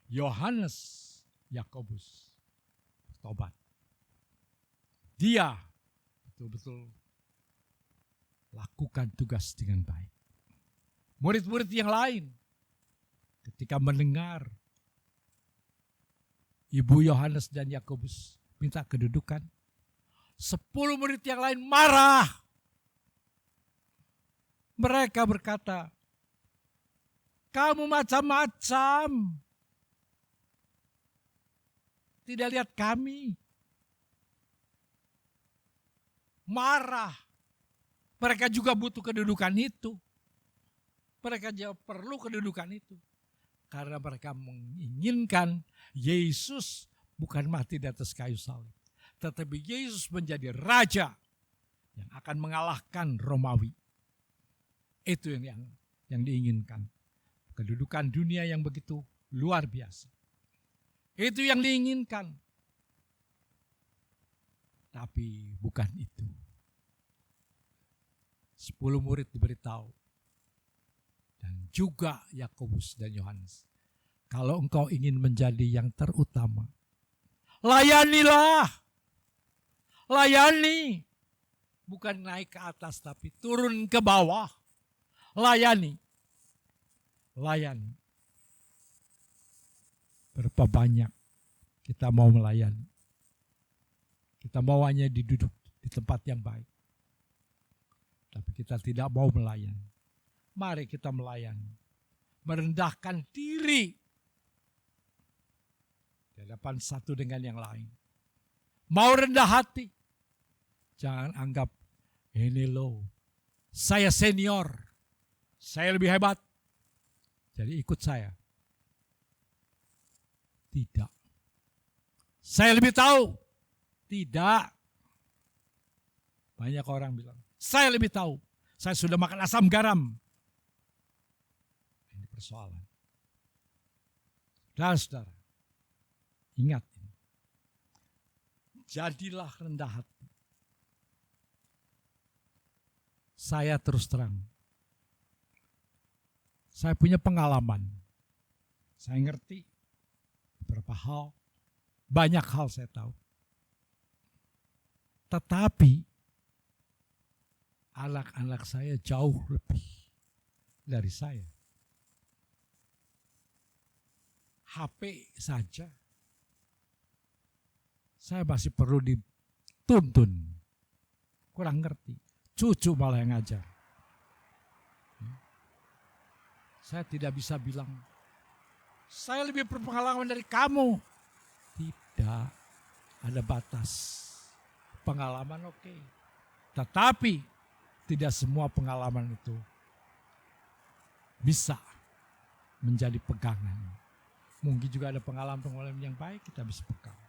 Yohanes, Yakobus bertobat. Dia betul-betul lakukan tugas dengan baik. Murid-murid yang lain ketika mendengar Ibu Yohanes dan Yakobus minta kedudukan, 10 murid yang lain marah. Mereka berkata, kamu macam-macam. Tidak lihat kami. Marah. Mereka juga butuh kedudukan itu. Mereka juga perlu kedudukan itu. Karena mereka menginginkan Yesus bukan mati di atas kayu salib. Tetapi Yesus menjadi raja yang akan mengalahkan Romawi. Itu yang diinginkan. Kedudukan dunia yang begitu luar biasa. Itu yang diinginkan. Tapi bukan itu. 10 murid diberitahu. Dan juga Yakobus dan Yohanes. Kalau engkau ingin menjadi yang terutama, layanilah. Layani. Bukan naik ke atas tapi turun ke bawah. Layani. Layani. Berapa banyak kita mau melayani. Kita mau hanya duduk di tempat yang baik. Tapi kita tidak mau melayani. Mari kita melayani. Merendahkan diri. Di hadapan satu dengan yang lain. Mau rendah hati. Jangan anggap ini loh. Saya senior. Saya lebih hebat. Jadi ikut saya. Tidak. Saya lebih tahu. Tidak. Banyak orang bilang, saya lebih tahu. Saya sudah makan asam garam. Ini persoalan. Saudara-saudara, ingat ini. Jadilah rendah hati. Saya terus terang. Saya punya pengalaman. Saya ngerti beberapa hal. Banyak hal saya tahu. Tetapi anak-anak saya jauh lebih dari saya. HP saja. Saya masih perlu dituntun. Kurang ngerti. Cucu malah yang ngajar. Saya tidak bisa bilang, saya lebih berpengalaman dari kamu. Tidak, ada batas. Pengalaman oke. Tetapi tidak semua pengalaman itu bisa menjadi pegangan. Mungkin juga ada pengalaman-pengalaman yang baik kita bisa pegang.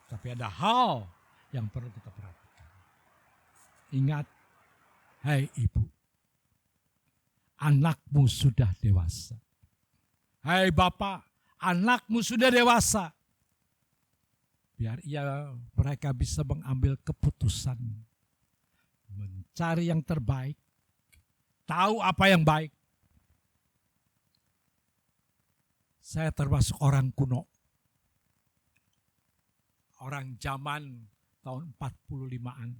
Tapi ada hal yang perlu kita perhatikan. Ingat, hai ibu, anakmu sudah dewasa. Hai bapak, anakmu sudah dewasa. Biar mereka bisa mengambil keputusan. Mencari yang terbaik. Tahu apa yang baik. Saya termasuk orang kuno. Orang zaman tahun 45-an.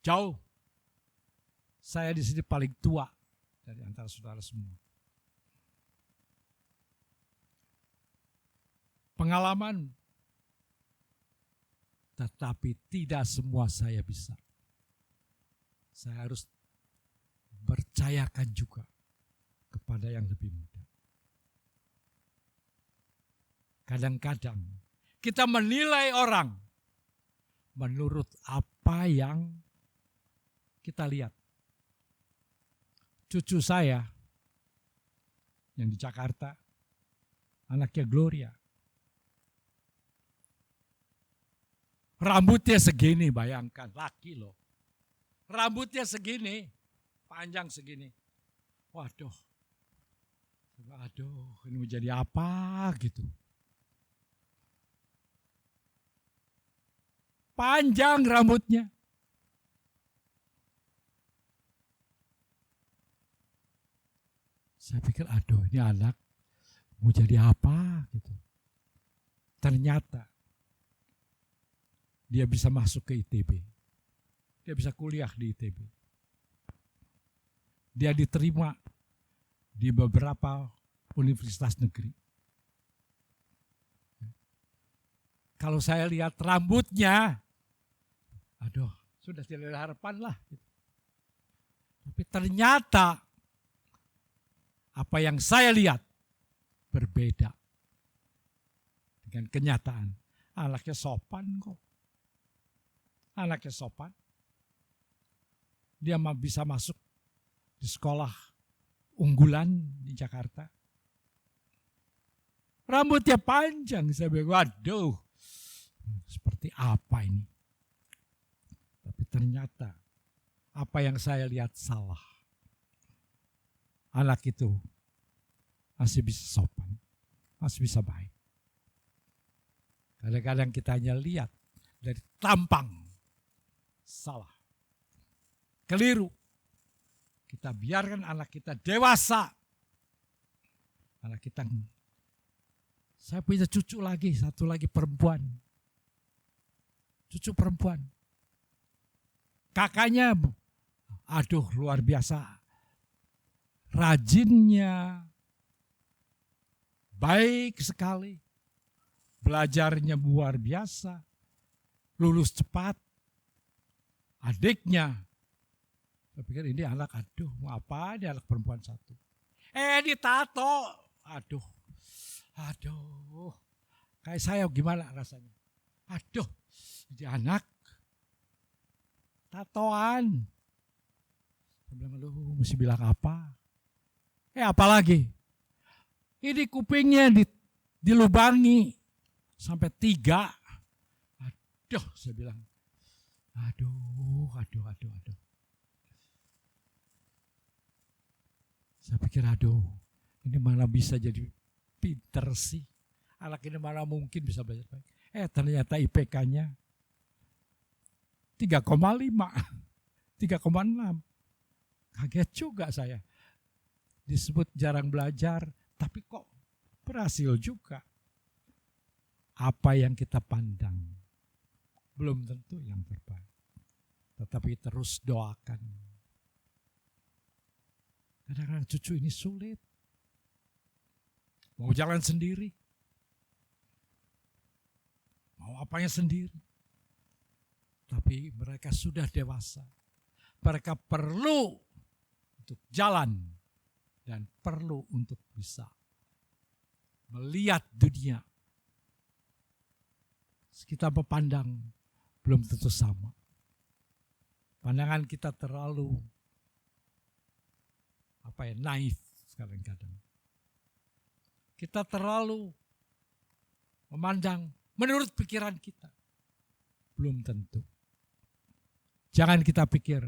Jauh. Saya di sini paling tua dari antara saudara semua. Pengalaman, tetapi tidak semua saya bisa. Saya harus percayakan juga kepada yang lebih muda. Kadang-kadang kita menilai orang menurut apa yang kita lihat. Cucu saya yang di Jakarta, anaknya Gloria. Rambutnya segini, bayangkan, laki loh. Rambutnya segini, panjang segini. Waduh, ini mau jadi apa gitu. Panjang rambutnya. Saya pikir, aduh ini anak mau jadi apa gitu. Ternyata dia bisa masuk ke ITB. Dia bisa kuliah di ITB. Dia diterima di beberapa universitas negeri. Kalau saya lihat rambutnya, aduh sudah tidak ada harapan lah. Tapi ternyata apa yang saya lihat berbeda dengan kenyataan. Anaknya sopan kok. Anaknya sopan. Dia bisa masuk di sekolah unggulan di Jakarta. Rambutnya panjang. Saya bilang, waduh, seperti apa ini? Tapi ternyata apa yang saya lihat salah. Anak itu masih bisa sopan. masih bisa baik. Kadang-kadang kita hanya lihat dari tampang, salah, keliru. Kita biarkan anak kita dewasa. Anak kita, saya punya cucu lagi, satu lagi perempuan. Cucu perempuan. Kakaknya, aduh luar biasa. Rajinnya, baik sekali. Belajarnya luar biasa. Lulus cepat. Adiknya, saya pikir ini anak, aduh mau apa ini anak perempuan satu. Ditato. Aduh. Kayak saya gimana rasanya. Aduh, ini anak tatoan. Saya bilang, aduh mesti bilang apa. Apalagi. Ini kupingnya dilubangi sampai 3. Aduh, saya bilang. Aduh. Saya pikir, aduh, ini mana bisa jadi pinter sih. Anak ini mana mungkin bisa belajar baik. Ternyata IPK-nya 3,5, 3,6. Kaget juga saya. Disebut jarang belajar, tapi kok berhasil juga. Apa yang kita pandang belum tentu yang terbaik. Tetapi terus doakan. Kadang-kadang cucu ini sulit. Mau jalan sendiri. Mau apanya sendiri. Tapi mereka sudah dewasa. Mereka perlu untuk jalan. Dan perlu untuk bisa melihat dunia. Kita memandang belum tentu sama. Pandangan kita terlalu naif kadang-kadang. Kita terlalu memandang menurut pikiran kita. Belum tentu. Jangan kita pikir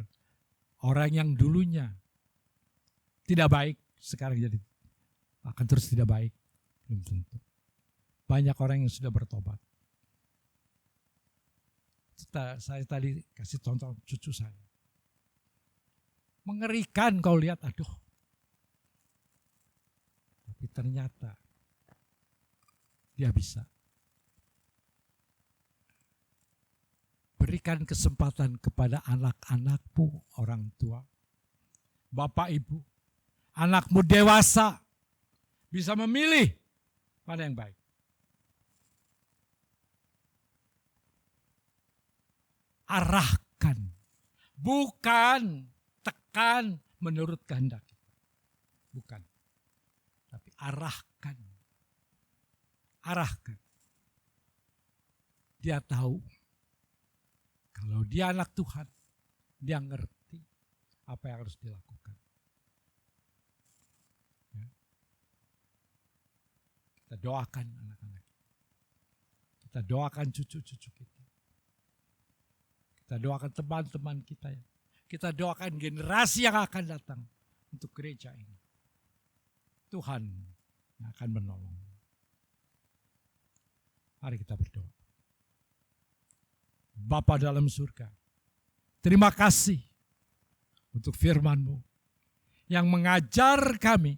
orang yang dulunya tidak baik, sekarang jadi akan terus tidak baik. Belum tentu. Banyak orang yang sudah bertobat. Saya tadi kasih contoh cucu saya. Mengerikan kau lihat, aduh. Tapi ternyata dia bisa. Berikan kesempatan kepada anak-anakmu, orang tua, bapak ibu, anakmu dewasa, bisa memilih mana yang baik. Arahkan, bukan tekan menurut kehendak kita. Bukan. Tapi arahkan. Arahkan. Dia tahu. Kalau dia anak Tuhan, dia ngerti apa yang harus dilakukan. Ya. Kita doakan anak-anak. Kita doakan cucu-cucu kita. Kita doakan teman-teman kita ya. Kita doakan generasi yang akan datang untuk gereja ini. Tuhan yang akan menolong. Mari kita berdoa. Bapa dalam surga, terima kasih untuk firman-Mu yang mengajar kami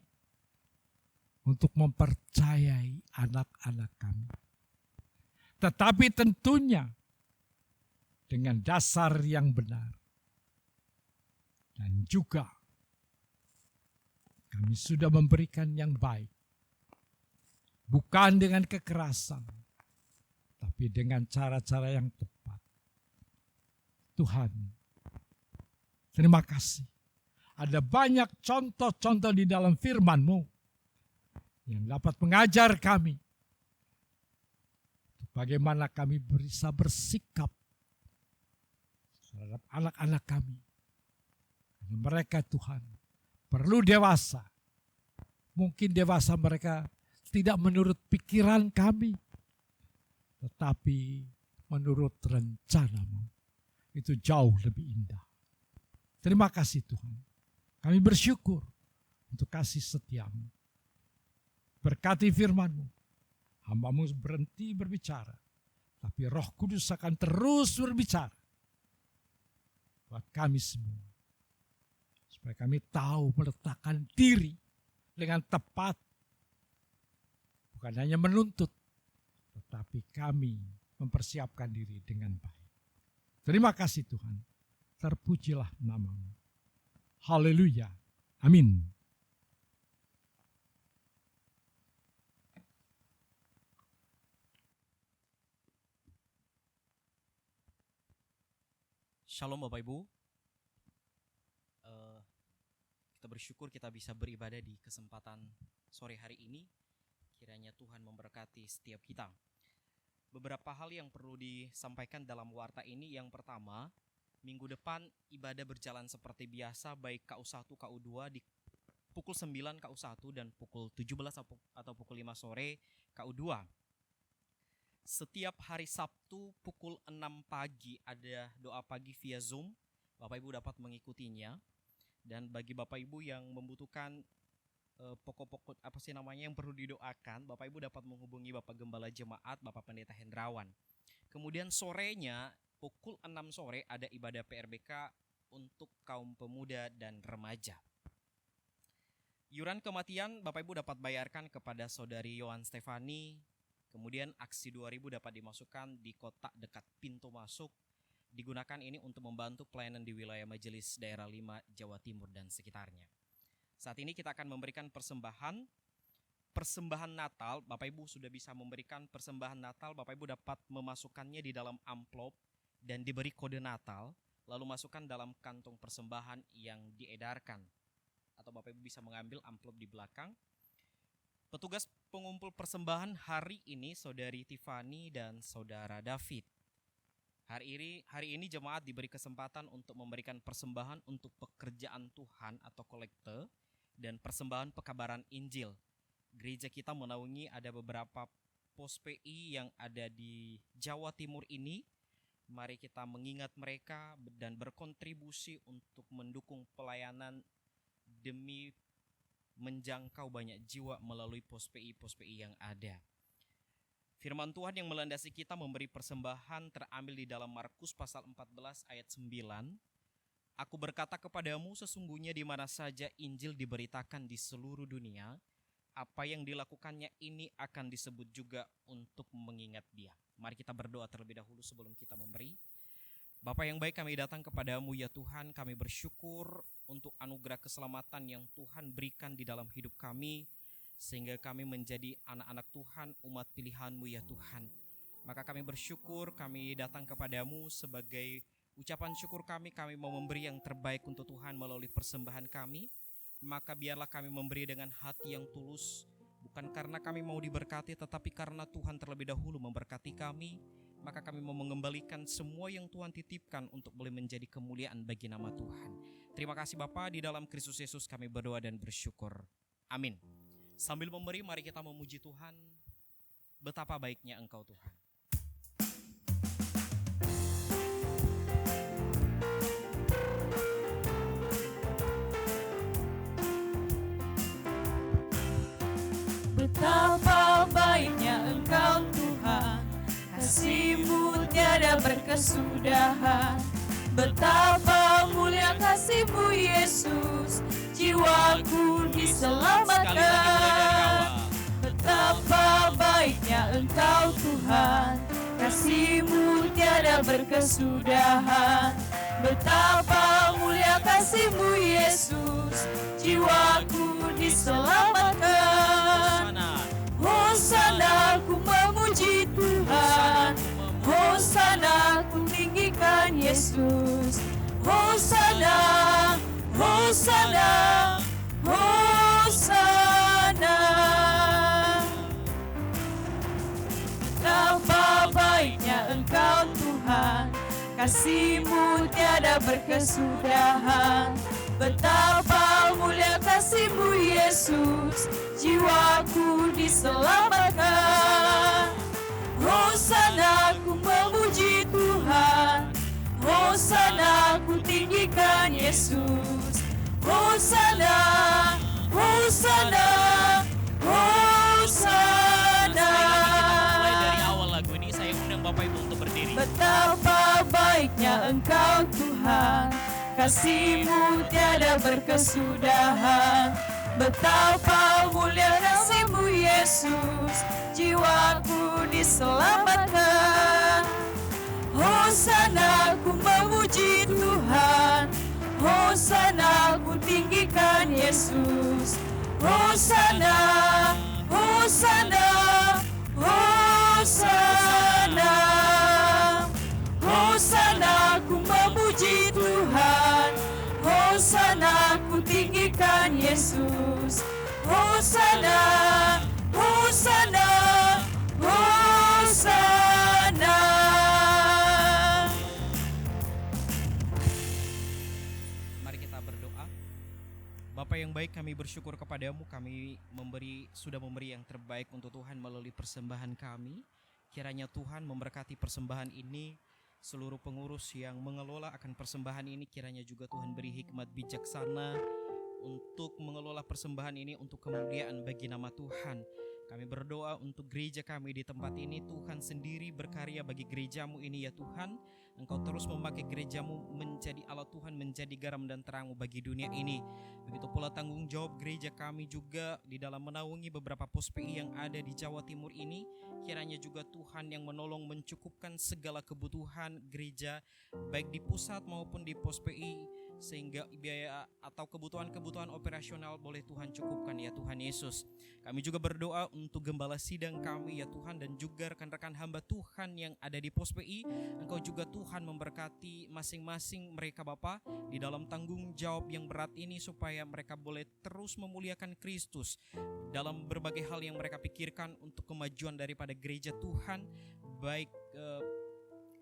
untuk mempercayai anak-anak kami. Tetapi tentunya dengan dasar yang benar. Dan juga kami sudah memberikan yang baik. Bukan dengan kekerasan, tapi dengan cara-cara yang tepat. Tuhan, terima kasih. Ada banyak contoh-contoh di dalam firman-Mu yang dapat mengajar kami bagaimana kami bisa bersikap terhadap anak-anak kami. Mereka Tuhan perlu dewasa. Mungkin dewasa mereka tidak menurut pikiran kami, tetapi menurut rencana-Mu. Itu jauh lebih indah. Terima kasih Tuhan. Kami bersyukur untuk kasih setia-Mu. Berkati firman-Mu. Hamba-Mu berhenti berbicara, tapi Roh Kudus akan terus berbicara buat kami semua. Supaya kami tahu meletakkan diri dengan tepat. Bukan hanya menuntut, tetapi kami mempersiapkan diri dengan baik. Terima kasih Tuhan. Terpujilah nama-Mu. Haleluya. Amin. Shalom Bapak Ibu. Kita bersyukur kita bisa beribadah di kesempatan sore hari ini. Kiranya Tuhan memberkati setiap kita. Beberapa hal yang perlu disampaikan dalam warta ini. Yang pertama, minggu depan ibadah berjalan seperti biasa, baik KU1, KU2 di pukul 9 KU1 dan pukul 17 atau pukul 5 sore KU2. Setiap hari Sabtu pukul 6 pagi ada doa pagi via Zoom. Bapak Ibu dapat mengikutinya. Dan bagi Bapak Ibu yang membutuhkan pokok-pokok yang perlu didoakan, Bapak Ibu dapat menghubungi Bapak Gembala Jemaat, Bapak Pendeta Hendrawan. Kemudian sorenya pukul 6 sore ada ibadah PRBK untuk kaum pemuda dan remaja. Iuran kematian Bapak Ibu dapat bayarkan kepada Saudari Yohan Stefani. Kemudian aksi 2000 dapat dimasukkan di kotak dekat pintu masuk. Digunakan ini untuk membantu pelayanan di wilayah Majelis Daerah 5 Jawa Timur dan sekitarnya. Saat ini kita akan memberikan persembahan Natal. Bapak Ibu sudah bisa memberikan persembahan Natal. Bapak Ibu dapat memasukkannya di dalam amplop dan diberi kode Natal. Lalu masukkan dalam kantong persembahan yang diedarkan. Atau Bapak Ibu bisa mengambil amplop di belakang. Petugas pengumpul persembahan hari ini Saudari Tiffany dan Saudara David. Hari ini jemaat diberi kesempatan untuk memberikan persembahan untuk pekerjaan Tuhan atau kolekte dan persembahan pekabaran Injil. Gereja kita menaungi ada beberapa pos PI yang ada di Jawa Timur ini. Mari kita mengingat mereka dan berkontribusi untuk mendukung pelayanan demi menjangkau banyak jiwa melalui pos PI yang ada. Firman Tuhan yang melandasi kita memberi persembahan terambil di dalam Markus pasal 14 ayat 9. Aku berkata kepadamu, sesungguhnya di mana saja Injil diberitakan di seluruh dunia, apa yang dilakukannya ini akan disebut juga untuk mengingat dia. Mari kita berdoa terlebih dahulu sebelum kita memberi. Bapa yang baik, kami datang kepadamu ya Tuhan. Kami bersyukur untuk anugerah keselamatan yang Tuhan berikan di dalam hidup kami, sehingga kami menjadi anak-anak Tuhan, umat pilihan-Mu ya Tuhan. Maka kami bersyukur, kami datang kepadamu sebagai ucapan syukur kami mau memberi yang terbaik untuk Tuhan melalui persembahan kami. Maka biarlah kami memberi dengan hati yang tulus, bukan karena kami mau diberkati, tetapi karena Tuhan terlebih dahulu memberkati kami. Maka kami mau mengembalikan semua yang Tuhan titipkan untuk boleh menjadi kemuliaan bagi nama Tuhan. Terima kasih Bapa, di dalam Kristus Yesus kami berdoa dan bersyukur. Amin. Sambil memberi, mari kita memuji Tuhan. Betapa baiknya Engkau Tuhan. Betapa baiknya Engkau Tuhan, kasih-Mu tiada berkesudahan. Betapa mulia kasih-Mu Yesus, jiwaku diselamatkan. Betapa baiknya Engkau Tuhan, kasih-Mu tiada berkesudahan. Betapa mulia kasih-Mu Yesus, jiwaku diselamatkan. Hosana ku memuji Tuhan, Hosana ku tinggikan Yesus. Hosana, Hosana, Hosana. Betapa baiknya Engkau Tuhan, kasih-Mu tiada berkesudahan. Betapa mulia kasih-Mu Yesus, jiwaku diselamatkan. Hosana ku memuji Tuhan, Hosana ku tinggikan Yesus. Hosana, Hosana, Hosana. Betapa baiknya Engkau Tuhan, kasih-Mu tiada berkesudahan. Betapa mulia kasih-Mu Yesus, jiwaku diselamatkan. Hosana ku memuji Tuhan, Hosana ku tinggikan Yesus. Hosana, Hosana, Hosana. Hosana ku memuji Tuhan, Hosana ku tinggikan Yesus. Hosana, Hosana, Hosana. Mari kita berdoa. Bapa yang baik, kami bersyukur kepadamu, kami sudah memberi yang terbaik untuk Tuhan melalui persembahan kami. Kiranya Tuhan memberkati persembahan ini, seluruh pengurus yang mengelola akan persembahan ini, kiranya juga Tuhan beri hikmat bijaksana untuk mengelola persembahan ini untuk kemuliaan bagi nama Tuhan. Kami berdoa untuk gereja kami di tempat ini, Tuhan sendiri berkarya bagi gerejamu ini ya Tuhan. Engkau terus memakai gerejamu menjadi Allah Tuhan, menjadi garam dan terang bagi dunia ini. Begitu pula tanggung jawab gereja kami juga di dalam menaungi beberapa pos PI yang ada di Jawa Timur ini. Kiranya juga Tuhan yang menolong mencukupkan segala kebutuhan gereja, baik di pusat maupun di pos PI, sehingga biaya atau kebutuhan-kebutuhan operasional boleh Tuhan cukupkan ya Tuhan Yesus. Kami juga berdoa untuk gembala sidang kami ya Tuhan, dan juga rekan-rekan hamba Tuhan yang ada di pos PI. Engkau juga Tuhan memberkati masing-masing mereka Bapa di dalam tanggung jawab yang berat ini, supaya mereka boleh terus memuliakan Kristus dalam berbagai hal yang mereka pikirkan untuk kemajuan daripada gereja Tuhan, baik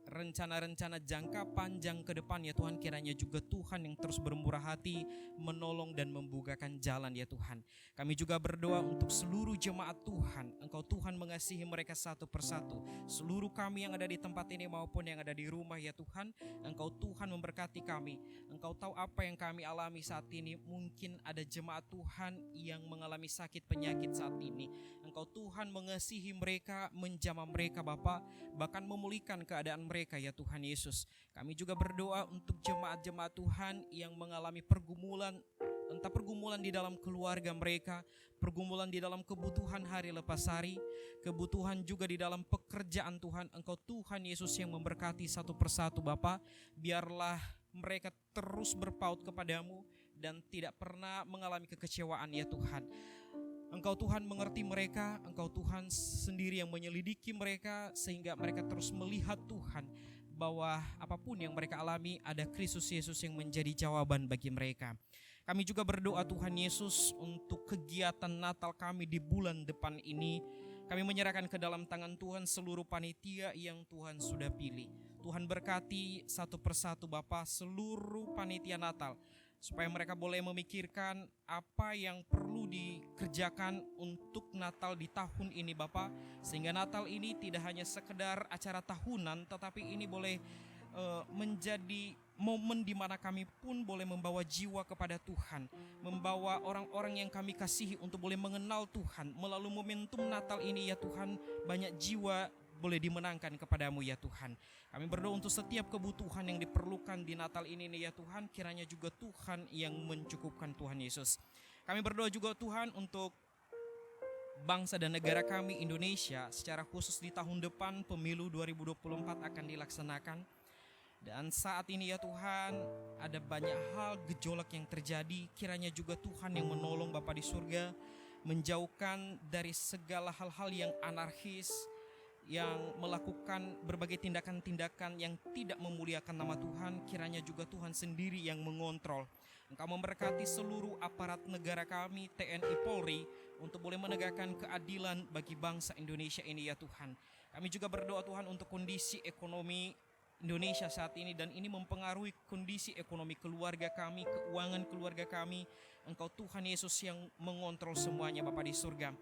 rencana-rencana jangka panjang ke depan ya Tuhan. Kiranya juga Tuhan yang terus bermurah hati menolong dan membukakan jalan ya Tuhan. Kami juga berdoa untuk seluruh jemaat Tuhan. Engkau Tuhan mengasihi mereka satu persatu, seluruh kami yang ada di tempat ini maupun yang ada di rumah ya Tuhan. Engkau Tuhan memberkati kami. Engkau tahu apa yang kami alami saat ini. Mungkin ada jemaat Tuhan yang mengalami sakit penyakit saat ini. Engkau Tuhan mengasihi mereka, menjamah mereka Bapa, bahkan memulihkan keadaan mereka ya Tuhan Yesus. Kami juga berdoa untuk jemaat-jemaat Tuhan yang mengalami pergumulan, entah pergumulan di dalam keluarga mereka, pergumulan di dalam kebutuhan hari lepas hari, kebutuhan juga di dalam pekerjaan Tuhan. Engkau Tuhan Yesus yang memberkati satu persatu Bapa. Biarlah mereka terus berpaut kepadamu dan tidak pernah mengalami kekecewaan ya Tuhan. Engkau Tuhan mengerti mereka, Engkau Tuhan sendiri yang menyelidiki mereka, sehingga mereka terus melihat Tuhan bahwa apapun yang mereka alami, ada Kristus Yesus yang menjadi jawaban bagi mereka. Kami juga berdoa Tuhan Yesus untuk kegiatan Natal kami di bulan depan ini. Kami menyerahkan ke dalam tangan Tuhan seluruh panitia yang Tuhan sudah pilih. Tuhan berkati satu persatu Bapa seluruh panitia Natal, supaya mereka boleh memikirkan apa yang perlu dikerjakan untuk Natal di tahun ini Bapa. Sehingga Natal ini tidak hanya sekedar acara tahunan, tetapi ini boleh menjadi momen di mana kami pun boleh membawa jiwa kepada Tuhan, membawa orang-orang yang kami kasihi untuk boleh mengenal Tuhan. Melalui momentum Natal ini ya Tuhan, banyak jiwa boleh dimenangkan kepadamu ya Tuhan. Kami berdoa untuk setiap kebutuhan yang diperlukan di Natal ini nih ya Tuhan, kiranya juga Tuhan yang mencukupkan Tuhan Yesus. Kami berdoa juga Tuhan untuk bangsa dan negara kami Indonesia, secara khusus di tahun depan pemilu 2024 akan dilaksanakan. Dan saat ini ya Tuhan, ada banyak hal gejolak yang terjadi. Kiranya juga Tuhan yang menolong Bapa di surga, menjauhkan dari segala hal-hal yang anarkis, yang melakukan berbagai tindakan-tindakan yang tidak memuliakan nama Tuhan. Kiranya juga Tuhan sendiri yang mengontrol. Engkau memberkati seluruh aparat negara kami, TNI Polri, untuk boleh menegakkan keadilan bagi bangsa Indonesia ini ya Tuhan. Kami juga berdoa Tuhan untuk kondisi ekonomi Indonesia saat ini, dan ini mempengaruhi kondisi ekonomi keluarga kami, keuangan keluarga kami. Engkau Tuhan Yesus yang mengontrol semuanya Bapa di surga.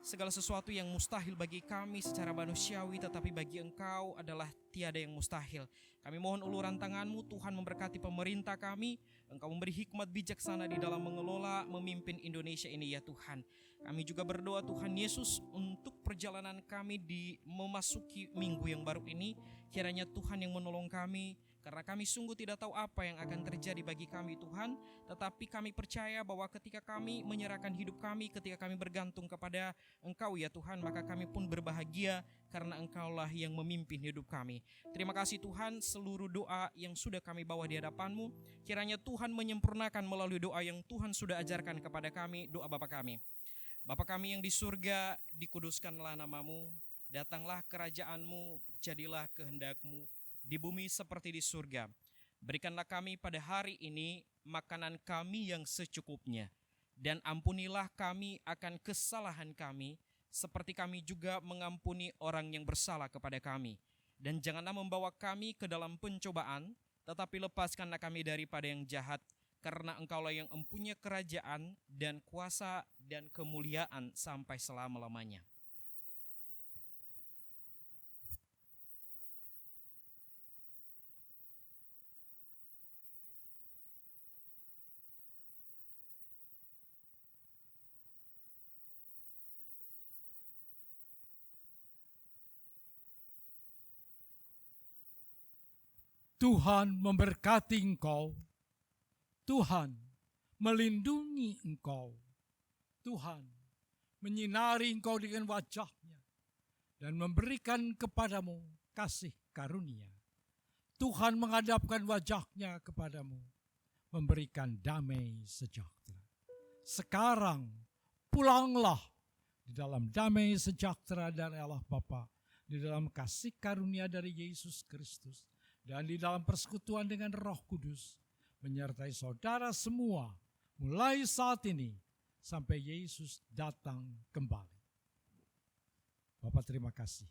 Segala sesuatu yang mustahil bagi kami secara manusiawi, tetapi bagi Engkau adalah tiada yang mustahil. Kami mohon uluran tangan-Mu, Tuhan, memberkati pemerintah kami. Engkau memberi hikmat bijaksana di dalam mengelola, memimpin Indonesia ini ya Tuhan. Kami juga berdoa Tuhan Yesus untuk perjalanan kami di memasuki minggu yang baru ini. Kiranya Tuhan yang menolong kami, karena kami sungguh tidak tahu apa yang akan terjadi bagi kami Tuhan. Tetapi kami percaya bahwa ketika kami menyerahkan hidup kami, ketika kami bergantung kepada Engkau ya Tuhan, maka kami pun berbahagia karena Engkaulah yang memimpin hidup kami. Terima kasih Tuhan, seluruh doa yang sudah kami bawa di hadapan-Mu, kiranya Tuhan menyempurnakan melalui doa yang Tuhan sudah ajarkan kepada kami, doa Bapa kami. Bapa kami yang di surga, dikuduskanlah nama-Mu, datanglah kerajaan-Mu, jadilah kehendak-Mu di bumi seperti di surga. Berikanlah kami pada hari ini makanan kami yang secukupnya, dan ampunilah kami akan kesalahan kami, seperti kami juga mengampuni orang yang bersalah kepada kami. Dan janganlah membawa kami ke dalam pencobaan, tetapi lepaskanlah kami daripada yang jahat, karena Engkaulah yang mempunyai kerajaan dan kuasa dan kemuliaan sampai selama-lamanya. Tuhan memberkati engkau. Tuhan melindungi engkau. Tuhan menyinari engkau dengan wajah-Nya dan memberikan kepadamu kasih karunia. Tuhan menghadapkan wajah-Nya kepadamu, memberikan damai sejahtera. Sekarang pulanglah di dalam damai sejahtera dari Allah Bapa, di dalam kasih karunia dari Yesus Kristus, dan di dalam persekutuan dengan Roh Kudus, menyertai saudara semua mulai saat ini sampai Yesus datang kembali. Bapak terima kasih.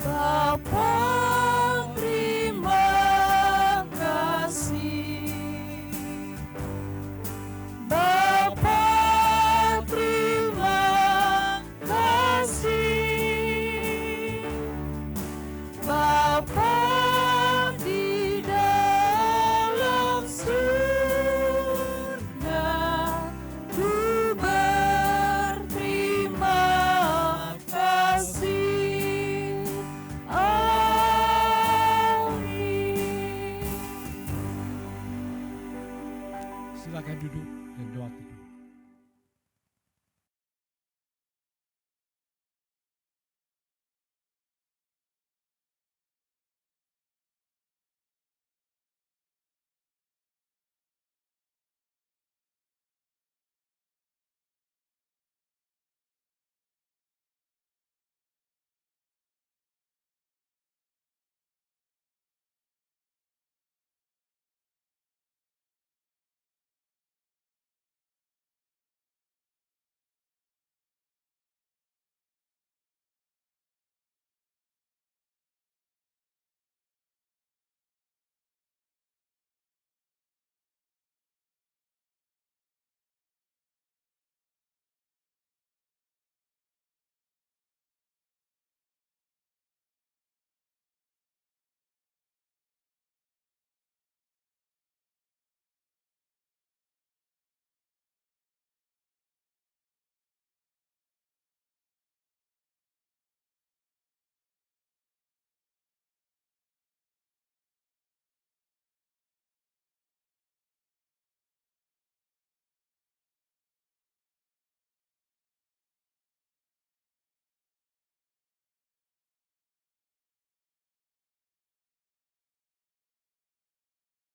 Bapa, terima kasih. Bapa, terima kasih. Bapa di dalam surga, ku berterima kasih. Amin. Silakan duduk dan doa teduh.